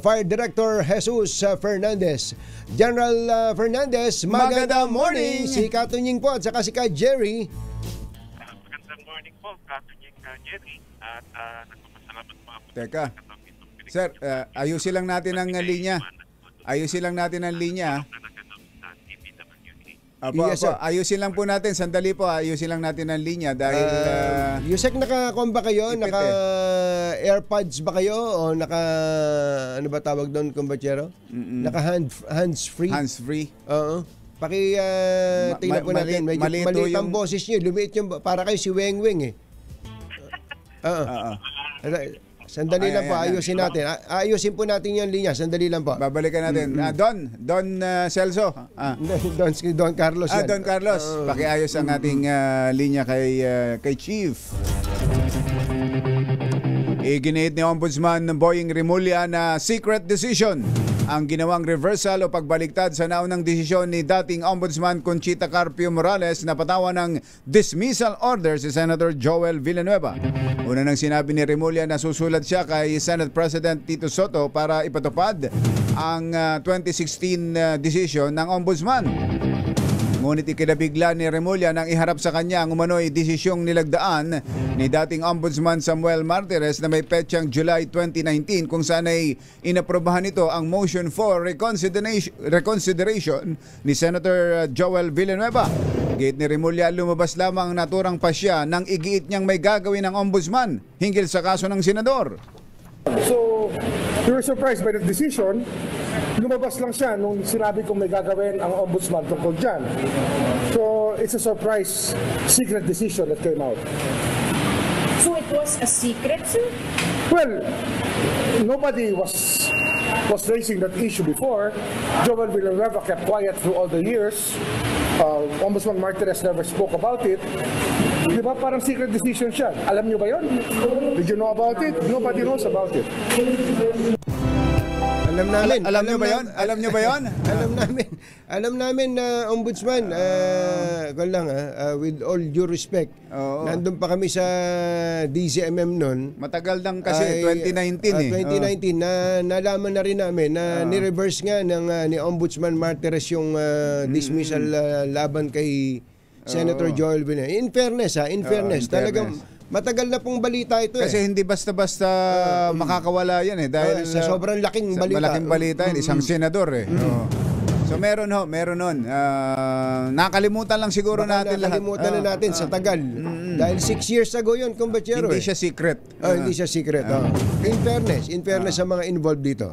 Speaker 1: Fire Director Jesus Fernandez. General Fernandez, magandang morning. Si Katunying po at saka si Ka Jerry.
Speaker 14: Magandang morning po, Katunying Jerry. At nagpapasalamat po ako.
Speaker 3: Teka. Sir, ayusin lang natin ang linya.
Speaker 1: Yes,
Speaker 3: ayusin lang po natin. Sandali po, ayusin lang natin ang linya dahil...
Speaker 1: Yusek, naka-com ba kayo? Naka-airpods ba kayo? O naka... Ano ba tawag doon, kumbachero? Naka-hands-free?
Speaker 3: Hands-free?
Speaker 1: Oo. Tingnan po natin. Medyo maliit ang boses nyo. Lumiit yung... Para kayo si Weng Weng Sandali lang po, ayusin natin. Ayusin po natin yung linya. Sandali lang po.
Speaker 3: Babalikan natin. Don Celso.
Speaker 1: Don Carlos yan.
Speaker 3: Don Carlos. Pakiayos ang ating linya kay Chief. Iginiit ni Ombudsman Boying Rimulya na secret decision ang ginawang reversal o pagbaligtad sa naunang desisyon ni dating Ombudsman Conchita Carpio Morales na patawan ng dismissal order si Senator Joel Villanueva. Una nang sinabi ni Rimulya na susulat siya kay Senate President Tito Soto para ipatupad ang 2016 decision ng Ombudsman. Ngunit ikinabigla ni Remulla nang iharap sa kanya ang umano'y desisyong nilagdaan ni dating Ombudsman Samuel Martires na may petsang July 2019 kung saan ay inaprobahan ito ang motion for reconsideration ni Senator Joel Villanueva. Gate ni Remulla, lumabas lamang ang naturang pasya nang igiit niyang may gagawin ng Ombudsman hinggil sa kaso ng senador.
Speaker 12: So, we were surprised by the decision. Lumabas lang siya nung sinabi kong may gagawin ang ombudsman tungkol dyan. So, it's a surprise, secret decision that came out.
Speaker 15: So, it was a secret, sir?
Speaker 12: Well, nobody was raising that issue before. Joel Villanueva kept quiet through all the years. Ombudsman Martires never spoke about it. Di ba parang secret decision siya? Alam niyo ba yun? Did you know about it? Nobody knows about it.
Speaker 3: Alam niyo ba yun? Alam niyo ba yun?
Speaker 1: Alam namin na Ombudsman, with all due respect, nandun pa kami sa DCMM noon.
Speaker 3: Matagal lang kasi, 2019
Speaker 1: 2019, na nalaman na rin namin na ni-reverse nga ni Ombudsman Martires yung dismissal laban kay Senator Joel Villanueva. In fairness, talagang matagal na pong balita ito.
Speaker 3: Kasi hindi basta-basta makakawala yan dahil
Speaker 1: sa sobrang laking balita.
Speaker 3: Malaking balita yan, isang senador So meron nun. Nakalimutan lang siguro natin lahat.
Speaker 1: Nakalimutan na natin sa tagal. Dahil 6 years ago yun, kumbachero.
Speaker 3: Hindi siya secret.
Speaker 1: Hindi siya secret. In fairness sa mga involved dito.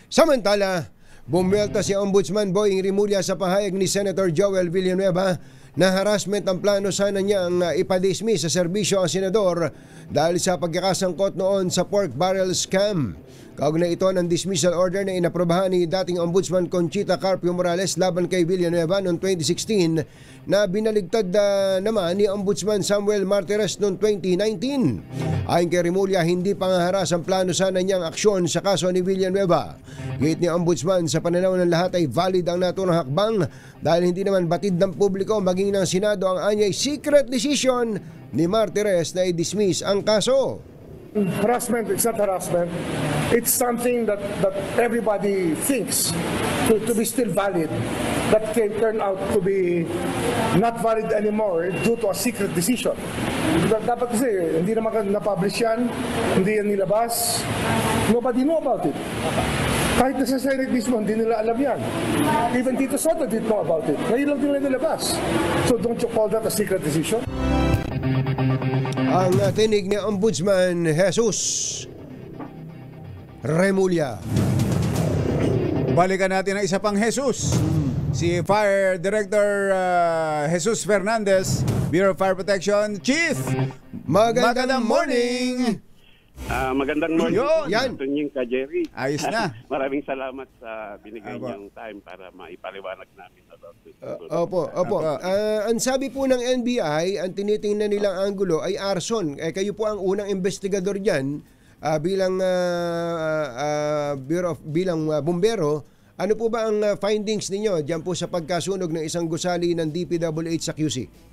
Speaker 1: Samantala, bumelta si Ombudsman Boying Remulla sa pahayag ni Senator Joel Villanueva na harassment ang plano sana niyang ipadismiss sa serbisyo ang senador dahil sa pagkakasangkot noon sa pork barrel scam. Kaugnay ito ng dismissal order na inaprobahan ni dating Ombudsman Conchita Carpio Morales laban kay Villanueva noong 2016 na binaligtad naman ni Ombudsman Samuel Martires noong 2019. Ayon kay Remulla, hindi pangaharas ang plano sana niyang aksyon sa kaso ni Villanueva. Gate ni Ombudsman, sa pananaw ng lahat ay valid ang naturang hakbang dahil hindi naman batid ng publiko maging ng Senado ang anyay secret decision ni Martires na i-dismiss ang kaso.
Speaker 12: Harassment, it's not harassment. It's something that everybody thinks to be still valid, that can turn out to be not valid anymore due to a secret decision. Dapat kasi hindi naman na-publish yan, hindi yan nilabas. Nobody know about it. Kahit nasa Senate mismo, hindi nila alam yan. Even Tito Soto didn't know about it. Ngayon lang nila nilabas. So don't you call that a secret decision?
Speaker 1: Ang tinig ni Ombudsman Jesus Remulla.
Speaker 3: Balikan natin ang isa pang Jesus. Si Fire Director Jesus Fernandez, Bureau of Fire Protection. Chief, magandang morning!
Speaker 16: Magandang morning po, Tunying ka, Jerry.
Speaker 3: Ayos na.
Speaker 16: Maraming salamat sa binigay niyong time para maipaliwanag namin about this.
Speaker 1: Opo. Ang sabi po ng NBI, ang tinitingnan nilang anggulo ay arson. Kayo po ang unang investigador dyan bilang bumbero. Ano po ba ang findings ninyo dyan po sa pagkasunog ng isang gusali ng DPWH sa QC?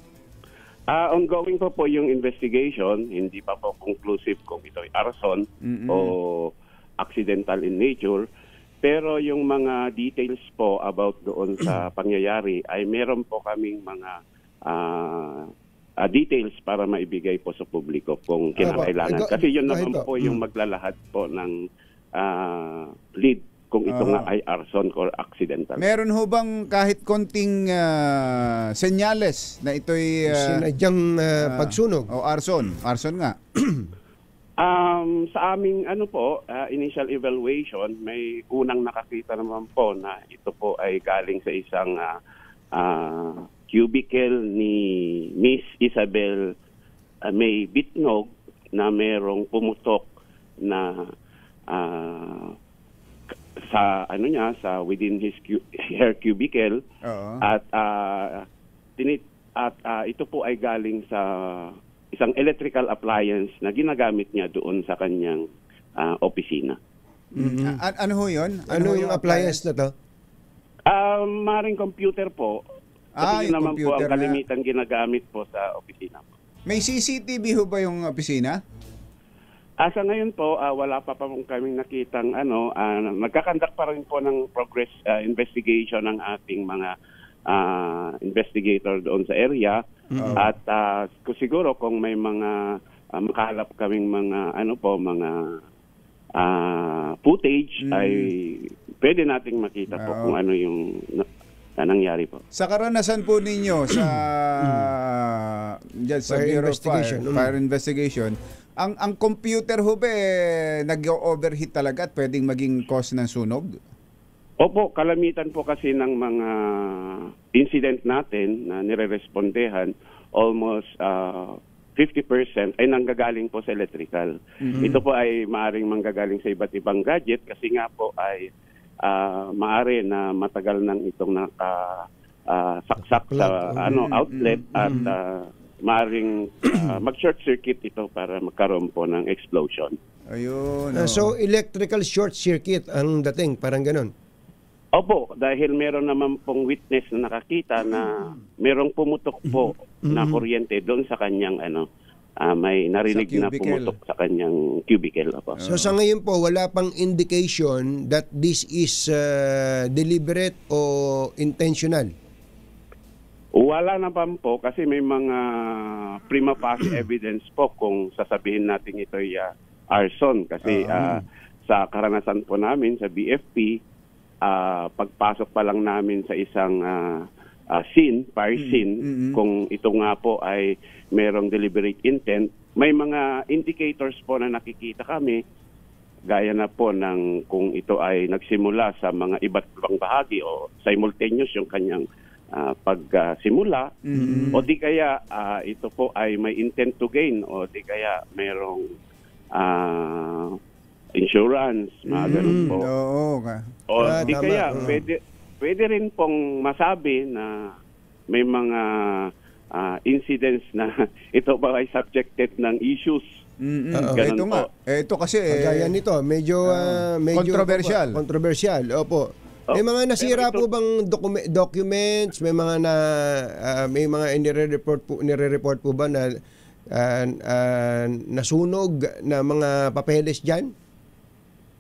Speaker 16: Ongoing po yung investigation. Hindi pa po conclusive kung ito ay arson o accidental in nature. Pero yung mga details po about doon sa pangyayari ay meron po kaming mga details para maibigay po sa publiko kung kinakailangan. Kasi yun naman po yung maglalahad po ng lead kung ito nga ay arson or accidental.
Speaker 3: Meron ho bang kahit konting senyales na ito'y
Speaker 1: sinadyang pagsunog
Speaker 3: o arson? Arson nga.
Speaker 16: Sa aming initial evaluation, may unang nakakita naman po na ito po ay galing sa isang cubicle ni Miss Isabel May Bitnog na merong pumutok na sa within her cubicle. At ito po ay galing sa isang electrical appliance na ginagamit niya doon sa kanyang opisina.
Speaker 3: Ano ho yun?
Speaker 1: Ano yung appliance na to?
Speaker 16: Maring computer po. Kasi yun naman po ang kalimitan ginagamit po sa opisina.
Speaker 3: May CCTV ho ba yung opisina?
Speaker 16: Sa ngayon po, wala pa kaming nakitang nagkakandak pa rin po ng progress investigation ng ating mga investigator doon sa area. At siguro kung may mga makahalap kaming mga footage ay pwede nating makita po kung ano yung nangyari po.
Speaker 3: Sa karanasan po ninyo sa sa Bureau of Fire Investigation, ang computer ho ba nag-overheat talaga at pwedeng maging cause ng sunog?
Speaker 16: Opo, kalamitan po kasi ng mga incident natin na nire-respondehan, almost 50% ay nanggagaling po sa electrical. Ito po ay maaring manggagaling sa iba't ibang gadget kasi nga po ay maaari na matagal nang itong saksak sa outlet at maaring mag-short circuit ito para magkaroon po ng explosion.
Speaker 3: Ayun.
Speaker 1: So electrical short circuit ang dating, parang ganun.
Speaker 16: Opo, dahil meron naman pong witness na nakakita na merong pumutok po na kuryente doon sa kanyang may narinig na pumutok sa kanyang cubicle. Opo.
Speaker 1: So sa ngayon po, wala pang indication that this is deliberate o intentional?
Speaker 16: Wala naman po kasi may mga prima facie evidence po kung sasabihin natin ito ay arson. Kasi sa karanasan po namin sa BFP, pagpasok pa lang namin sa isang fire scene, kung ito nga po ay merong deliberate intent, may mga indicators po na nakikita kami, gaya na po ng kung ito ay nagsimula sa mga iba't ibang bahagi o simultaneous yung kanyang pagsimula, o di kaya ito po ay may intent to gain, o di kaya merong insurance, mga ganun po. O di kaya, pwede rin pong masabi na may mga incidents na ito ba ay subjected ng issues.
Speaker 3: Ito nga. Ito kasi
Speaker 1: kagaya nito, medyo controversial. Opo. May mga nasira po bang documents, may mga may mga nire-report po ba na nasunog na mga papeles diyan?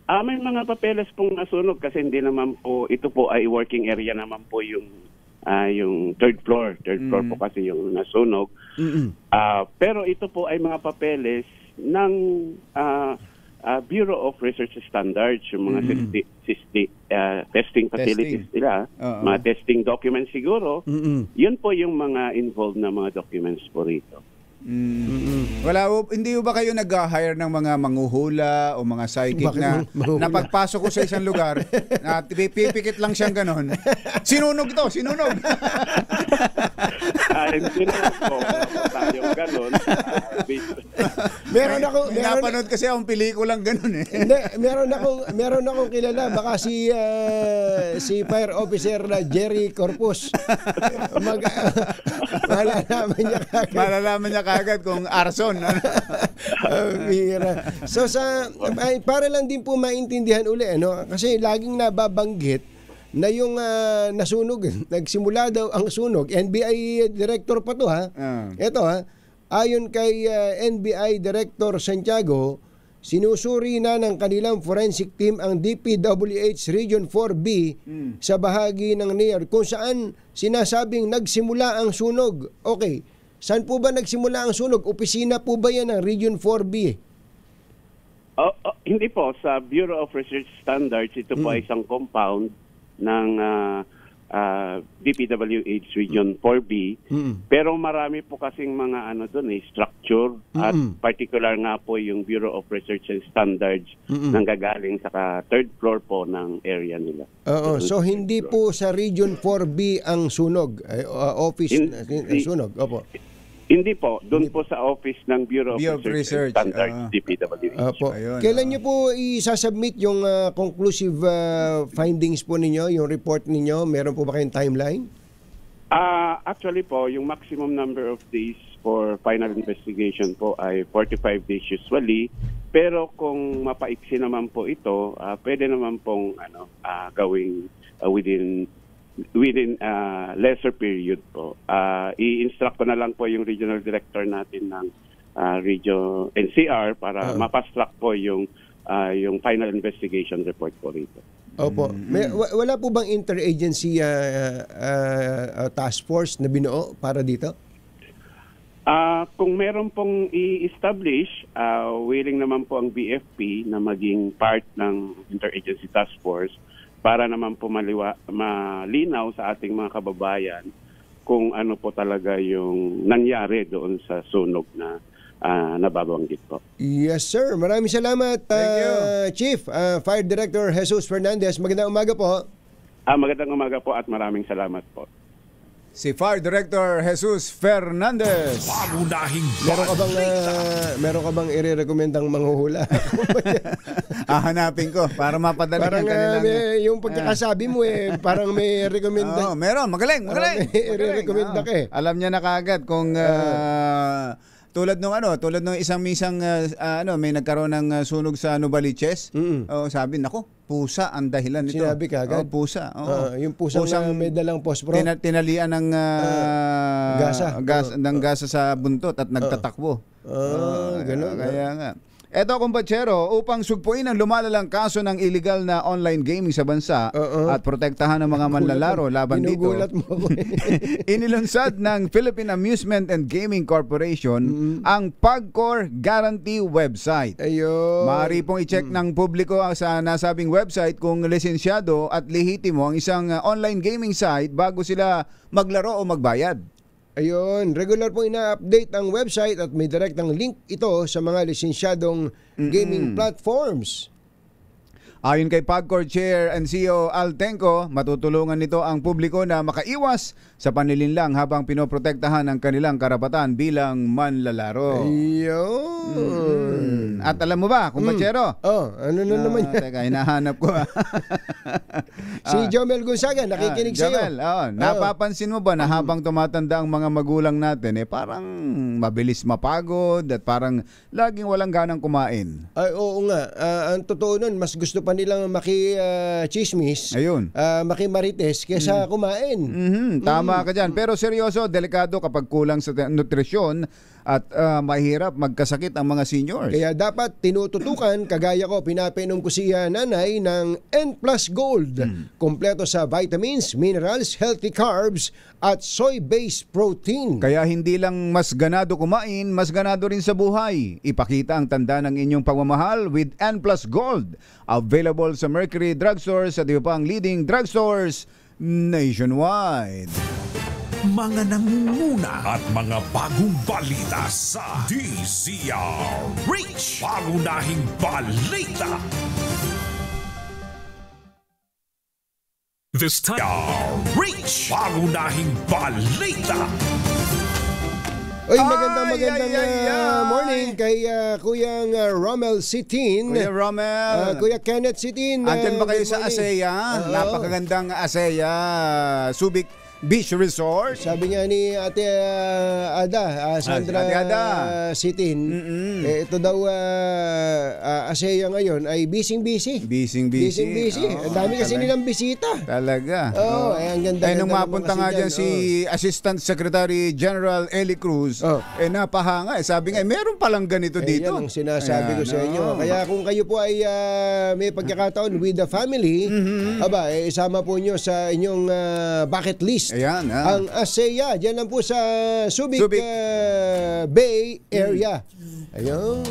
Speaker 16: May mga papeles pong nasunog kasi hindi naman po, ito po ay working area naman po yung third floor. Third floor po kasi yung nasunog. Pero ito po ay mga papeles ng Bureau of Research Standards, yung mga testing facilities nila, mga testing documents siguro. Yun po yung mga involved na mga documents po rito.
Speaker 3: Hindi ba kayo nag-hire ng mga manghuhula o mga psychic na pagpasok ko sa isang lugar na pipikit lang siyang ganon, sinunog to, sinunog?
Speaker 16: Hindi naman po tayong ganon.
Speaker 3: Napanood kasi akong pelikulang ganon eh.
Speaker 1: Hindi, meron akong kilala, baka si Fire Officer Jerry Corpus.
Speaker 3: Malalaman niya agad kung arson.
Speaker 1: So para lang din po maintindihan uli, kasi laging nababanggit na yung nasunog, nagsimula daw ang sunog. NBI director pa to Ito ayon kay NBI Director Santiago, sinusuri na ng kanilang forensic team ang DPWH Region 4B sa bahagi ng NEAR kung saan sinasabing nagsimula ang sunog. Okay. Saan po ba nagsimula ang sunog? Opisina po ba yan ng Region 4B?
Speaker 16: Hindi po. Sa Bureau of Research Standards, ito po ay isang compound ng DPWH Region 4B. Pero marami po kasing mga structure at particular nga po yung Bureau of Research and Standards nanggagaling sa third floor po ng area nila.
Speaker 1: So hindi po sa Region 4B ang sunog, office sunog. Opo.
Speaker 16: Hindi po. Doon po sa office ng Bureau of Research Standards, DPWH.
Speaker 1: Kailan nyo po isasubmit yung conclusive findings po ninyo, yung report ninyo? Meron po ba kayong timeline?
Speaker 16: Actually po, yung maximum number of days for final investigation po ay 45 days usually. Pero kung mapaiksi naman po ito, pwede naman pong gawing within lesser period po. I-instruct ko na lang po yung regional director natin ng region NCR para mapast-track po yung final investigation report po rito.
Speaker 1: Opo. Wala po bang interagency task force na binuo para dito?
Speaker 16: Kung meron pong i-establish, willing naman po ang BFP na maging part ng Interagency Task Force para naman po malinaw sa ating mga kababayan kung ano po talaga yung nangyari doon sa sunog na nababanggit po.
Speaker 1: Yes, sir. Maraming salamat, Chief. Fire Director Jesus Fernandez. Magandang umaga po.
Speaker 16: Magandang umaga po at maraming salamat po.
Speaker 3: Si Fire Director Jesus Fernandez.
Speaker 2: Pangunahing
Speaker 1: meron ka bang i-recommendang manghuhula?
Speaker 3: Hanapin ko para mapadali ang kanilang...
Speaker 1: yung pagkakasabi mo parang may recommenda.
Speaker 3: Meron. Magaling.
Speaker 1: I-recommenda ka eh.
Speaker 3: Alam niya na kaagad kung... tulad nung isang misang may nagkaroon ng sunog sa Novaliches. Sabi, nako, pusa ang dahilan nito.
Speaker 1: Sinabi ka agad?
Speaker 3: Pusa.
Speaker 1: Yung pusang may dalang posporo.
Speaker 3: Tinalian ng gasa sa buntot at nagtatakbo.
Speaker 1: Ganun.
Speaker 3: Kaya nga. Eto, kumpatsero, upang sugpuin ang lumalalang kaso ng illegal na online gaming sa bansa at protektahan ang mga manlalaro laban dito, inilunsad ng Philippine Amusement and Gaming Corporation ang PAGCOR Guarantee website. Maaari pong i-check ng publiko sa nasabing website kung lisensyado at lehitimo ang isang online gaming site bago sila maglaro o magbayad.
Speaker 1: Ayun, regular po ina-update ang website at may direktang link ito sa mga lisensyadong gaming platforms.
Speaker 3: Ayon kay PAGCOR Chair and CEO Al Tenco, matutulungan nito ang publiko na makaiwas sa panlilinlang habang pinoprotektahan ang kanilang karapatan bilang manlalaro.
Speaker 1: Ayun.
Speaker 3: At alam mo ba, kumpatsero?
Speaker 1: Ano naman yan?
Speaker 3: Teka, hinahanap ko.
Speaker 1: Si Jomel Gonzaga, nakikinig sa'yo.
Speaker 3: Napapansin mo ba na habang tumatanda ang mga magulang natin, parang mabilis mapagod at parang laging walang ganang kumain?
Speaker 1: Ay, oo nga. Ang totoo nun, mas gusto pa nilang maki-chismis, maki-marites, kaysa kumain.
Speaker 3: Tama ka dyan. Pero seryoso, delikado kapag kulang sa nutrisyon at mahirap magkasakit ang mga seniors.
Speaker 1: Kaya dapat tinututukan, kagaya ko, pinapainom ko si nanay ng N+ Gold. Kompleto sa vitamins, minerals, healthy carbs, at soy-based protein.
Speaker 3: Kaya hindi lang mas ganado kumain, mas ganado rin sa buhay. Ipakita ang tanda ng inyong pagmamahal with N+ Gold. Available sa Mercury Drugstores at iba pang leading drugstores nationwide.
Speaker 2: Mga nangunguna at mga bagong balita sa DZRH. Pangunahing balita. This time, DZRH. Pangunahing balita.
Speaker 1: Oy, magandang morning kay Kuyang Romel Sitin.
Speaker 3: Kuya Romel.
Speaker 1: Kuya Kenneth Sitin.
Speaker 3: Andyan ba kayo sa Asea? Napakagandang Asea Subic Beach Resort.
Speaker 1: Sabi nga ni Ate Sandra Sitin, ito daw Asea ngayon ay busy. Ang dami kasi nilang bisita.
Speaker 3: Talaga.
Speaker 1: Ang ganda.
Speaker 3: Nung mapunta nga dyan si Assistant Secretary General Eli Cruz, napahanga. Sabi nga, meron palang ganito dito.
Speaker 1: Yan ang sinasabi ko sa inyo. Kaya kung kayo po ay may pagkakataon with the family, isama po nyo sa inyong bucket list.
Speaker 3: Ayan,
Speaker 1: ang Asea, dyan lang po sa Subic. Bay area. Ayun.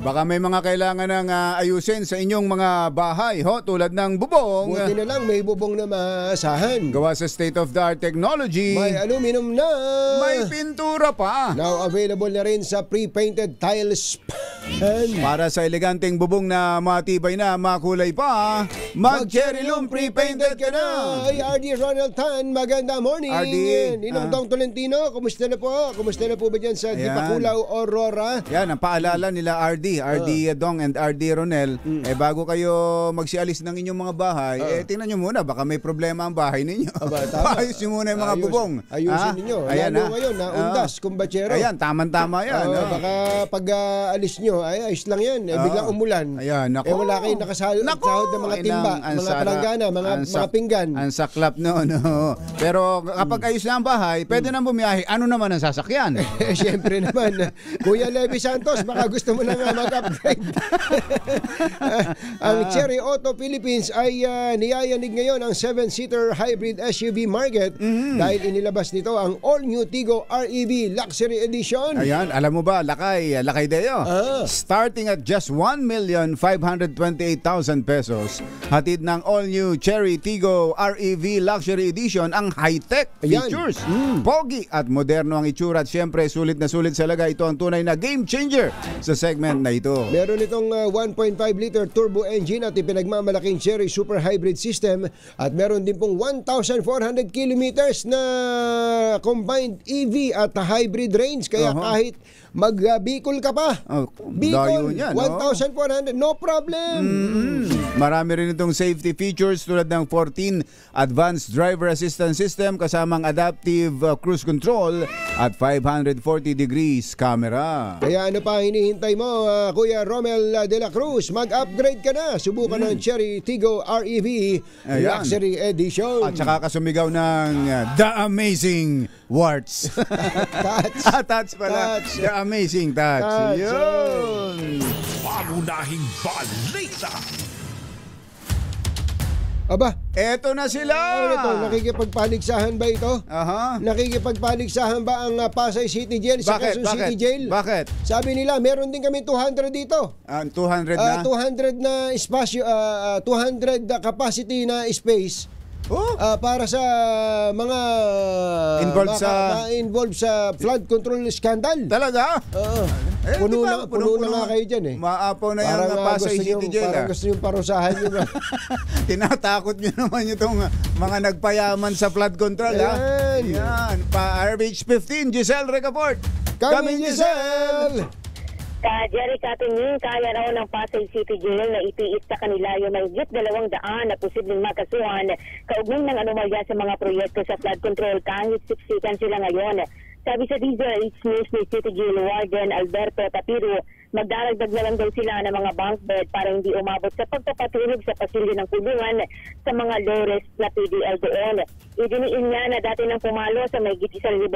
Speaker 3: Baka may mga kailangan ng ayusin sa inyong mga bahay, tulad ng bubong.
Speaker 1: Buti na lang, may bubong na maasahan.
Speaker 3: Gawa sa state-of-the-art technology.
Speaker 1: May aluminum na.
Speaker 3: May pintura pa.
Speaker 1: Now available na rin sa pre-painted tiles pan.
Speaker 3: Para sa eleganteng bubong na matibay na, makulay pa, mag-Cherryloom pre-painted ka na.
Speaker 1: Ay, RD Ronald Tan, maganda morning.
Speaker 3: RD.
Speaker 1: Ninong Dong Tolentino, kumusta na po? Kumusta na po ba dyan sa Dipakulaw, Aurora?
Speaker 3: Yan, ang paalala nila RD Dong and RD Ronel, bago kayo magsialis ng inyong mga bahay, tingnan nyo muna, baka may problema ang bahay ninyo. Ayos nyo muna yung mga bubong.
Speaker 1: Ayusin ninyo.
Speaker 3: Ayan,
Speaker 1: lalo ngayon, undas, kumbatsero.
Speaker 3: Ayan, tama yan.
Speaker 1: Baka pag alis nyo, nyo, ay ayos lang yan. Biglang umulan.
Speaker 3: Ayan, nako.
Speaker 1: Wala kayong nakasahod ng mga timba, mga palanggana, mga pinggan.
Speaker 3: Ang saklap no. Pero kapag ayos na ang bahay, pwede nang bumiyahe. Ano naman ang sasakyan?
Speaker 1: Siyempre naman. Kuya Levi Santos, baka gusto mo na nga mag-upgrade. Ang Cherry Auto Philippines ay niyayanig ngayon ang 7-seater hybrid SUV market dahil inilabas nito ang all-new Tigo REV Luxury Edition.
Speaker 3: Ayan, alam mo ba, Lakay Deo, starting at just 1,528,000 pesos, hatid ng all-new Cherry Tigo REV Luxury Edition ang high-tech features. Pogi at moderno ang itsura at syempre sulit na sulit sa laga. Ito ang tunay na game changer sa segment na ito.
Speaker 1: Meron itong 1.5 liter turbo engine at ipinagmamalaking Cherry Super Hybrid System at meron din pong 1,400 kilometers na combined EV at hybrid range. Kaya kahit mag-Bicol ka pa, Bicol, 1,400, no problem.
Speaker 3: Marami rin itong safety features tulad ng 14 Advanced Driver Assistance System kasamang adaptive cruise control at 540 degrees camera.
Speaker 1: Kaya ano pa hinihintay mo, Kuya Romel de la Cruz? Mag-upgrade ka na. Subukan ng Cherry Tigo REV Luxury Edition.
Speaker 3: At saka kasumigaw ng The Amazing Warts. Touch pala.
Speaker 1: Touch.
Speaker 3: The Amazing Touch. Yun.
Speaker 2: Pangunahing balita.
Speaker 1: Aba,
Speaker 3: eto na sila.
Speaker 1: Nakikipagpaligsahan ba ito? Nakikipagpaligsahan ba ang Pasay City Jail sa Quezon City Jail?
Speaker 3: Bakit?
Speaker 1: Sabi nila, meron din kami 200 dito.
Speaker 3: 200 na?
Speaker 1: 200 na espasyo, 200 capacity na space. Para sa mga involved sa flood control scandal.
Speaker 3: Talaga?
Speaker 1: Puno na nga kayo dyan eh.
Speaker 3: Maapaw na yan na Pasay City Jail.
Speaker 1: Parang gusto yung parusahan nyo.
Speaker 3: Tinatakot nyo naman itong mga nagpayaman sa flood control. Yan. Pa-RH 15, Giselle Recaport.
Speaker 1: Coming, Giselle!
Speaker 17: Jerry Katunying, kaya raw ng Pasay City Jail na itiis sa kanila yung mahigit 200 na posibleng makasuhan kaugnay ng anomalya sa mga proyekto sa flood control kahit siksikan sila ngayon. Sabi sa DZRH News ni City Jail Warden Alberto Tapiro, magdaragdag na lang daw sila ng mga bunk bed para hindi umabot sa pagpapatulog sa pasilyo ng kulungan sa mga low-risk na PDL doon. Idiniin niya na dati nang pumalo sa mahigit 1,200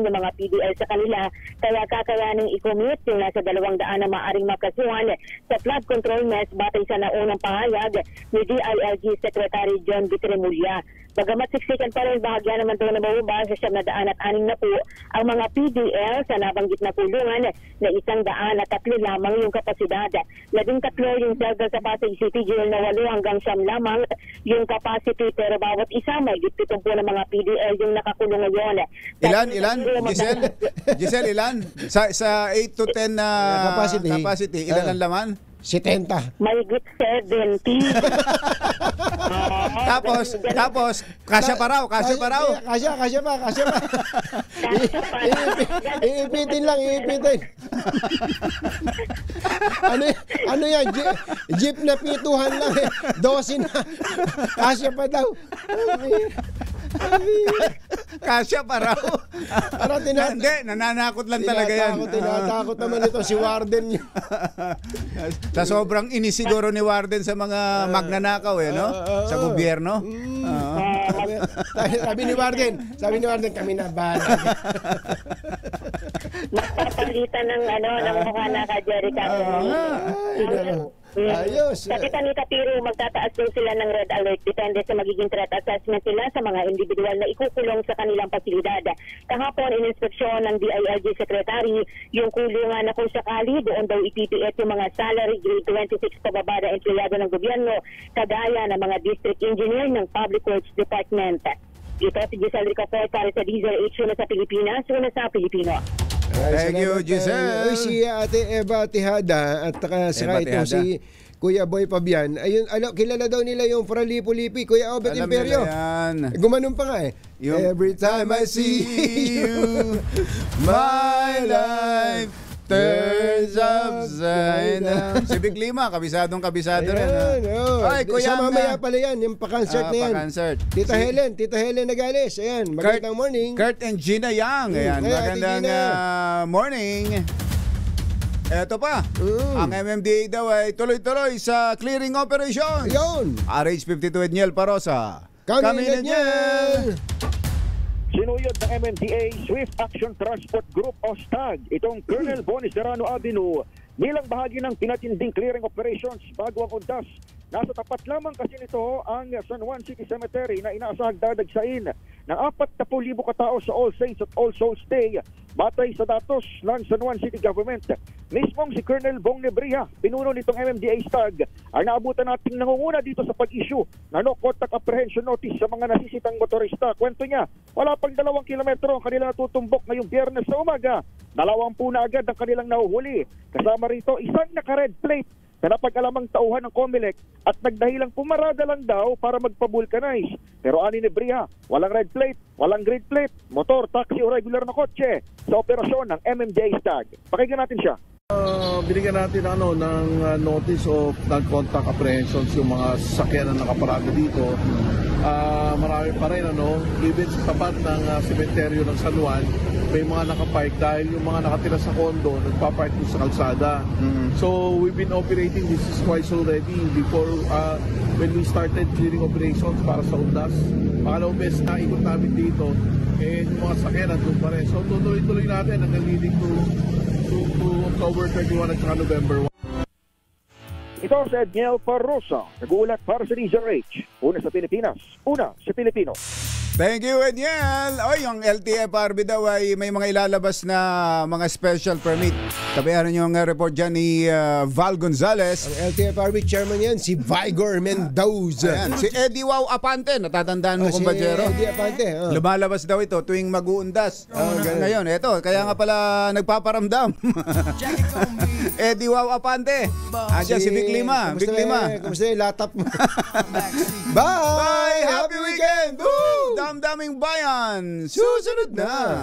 Speaker 17: yung mga PDL sa kanila, kaya kakayaning i-commute yung nasa 200 na maaring makasuhan sa flood control mess batay sa naunang pahayag ni DILG Secretary John Vitremulya. Bagamat siksikan pa rin, bahagya naman doon na mababa sa 706 na po ang mga PDL sa nabanggit na kulungan na 103 lamang yung kapasidad. 13 yung selga sa Pasay City Jail na 8 hanggang 9 lamang yung capacity, pero bawat isa may 70 ng mga PDL yung nakakulong ngayon.
Speaker 3: Ilan? Giselle, ilan? Sa 8 to 10 na capacity, ilan ang laman?
Speaker 1: 70.
Speaker 17: Mahigit 70.
Speaker 3: Tapos, kasya pa raw.
Speaker 1: Kasya pa. Iipitin lang. Ano yan? Jeep na pituhan lang eh. 12 na. Kasya pa daw.
Speaker 3: Kasya pa raw. Hindi, nananakot lang talaga yan.
Speaker 1: Tinatakot naman ito si Warden niya.
Speaker 3: Sa sobrang inisiguro ni Warden sa mga magnanakaw no? Sa gobyerno.
Speaker 1: Sabi ni Warden, kami na bahala.
Speaker 17: Magpapalitan ng mukha na ka Jerry
Speaker 1: Ayos.
Speaker 17: Sabi pa ni Tapiro, magtataas daw sila ng red alert depende sa magiging threat assessment nila sa mga individual na ikukulong sa kanilang pasilidad. Kahapon, ininspeksyon ng DILG Secretary yung kulungan na kung sakali doon daw ipipiit yung mga salary grade 26 pababa na empleyado ng gobyerno kagaya ng mga district engineer ng Public Works Department. Ito si Giselle Ricafort para sa DZRH na sa Pilipinas, una sa Pilipino.
Speaker 3: Thank you, Giselle.
Speaker 1: Si Ate Eva Tejada at saka ito si Kuya Boy Pabian. Ayun, kilala daw nila yung Fralipo-Lipi, Kuya Obet Imperio. Gumanon pa nga eh. Every time I see you, my life turns upside down.
Speaker 3: Si Big Lima, kabisado rin.
Speaker 1: Ay, Kuya, mamaya pala yan, yung pa-concert na yan.
Speaker 3: Pa-concert.
Speaker 1: Tita Helen Nagales, ayan, magandang morning.
Speaker 3: Kurt and Gina Yang, ayan, magandang morning. Eto pa, ang MMDA daw ay tuloy-tuloy sa clearing operation.
Speaker 1: Ayun.
Speaker 3: RH52 Edniel Parosa.
Speaker 1: Kami Edniel.
Speaker 18: Sinuyod ng MMDA Swift Action Transport Group o STAG itong Colonel Bonnie Serrano Avenue bilang bahagi ng pinatinding clearing operations bago ang undas. Nasa tapat lamang kasi nito ang San Juan City Cemetery na inaasahang dadagsain ng 40,000 katao sa All Saints at All Souls Day batay sa datos ng San Juan City Government. Mismong si Colonel Bong Nebria, pinuno nitong MMDA STAG, ay naabutan nating nangunguna dito sa pag-issue na no contact apprehension notice sa mga nasisitang motorista. Kwento niya, wala pang 2 kilometro ang kanilang natutumbok ngayong Biyernes sa umaga. 20 na agad ang kanilang nahuhuli. Kasama rito isang naka-red plate na napag-alamang tauhan ng COMELEC at nagdahilang pumarada lang daw para magpa-vulcanize. Pero ani ni Bria, walang red plate, walang green plate, motor, taxi o regular na kotse sa operasyon ng MMDA STAG. Pakinggan natin siya.
Speaker 19: Binigyan natin ng notice of non-contact apprehensions yung mga sasakyan na nakaparada dito. Marami pa rin even sa tapat ng sementeryo ng San Juan, may mga nakapark dahil yung mga nakatira sa kondo nagpapark sa kalsada. So we've been operating this is twice already before when we started clearing operations para sa undas. Pangalawang beses na ikot namin dito yung mga sakyan nandun pa rin. So tuloy-tuloy natin hanggang leading to October 31 at saka November 1.
Speaker 18: Ito si Edniel Parosa, nag-uulat para sa DZRH. Una sa Pilipinas, una sa Pilipino.
Speaker 3: Thank you, Edniel. Yung LTFRB daw ay may mga ilalabas na mga special permit. Tabihan yung report dyan ni Val Gonzalez.
Speaker 1: Ang LTFRB chairman yan, si Vigor Mendoza.
Speaker 3: Ayan, si Eddie Wow Apante. Natatandaan mo, kumpanyero?
Speaker 1: Si Eddie Apante.
Speaker 3: Lumalabas daw ito tuwing mag-uundas. Ngayon, eto, kaya nga pala nagpaparamdam. Eddie Wow Apante. Andiyan si Vic Lima.
Speaker 1: Kumusta yung latap mo?
Speaker 3: Bye! Happy weekend! Woo! Damdaming bayan! Susunod na!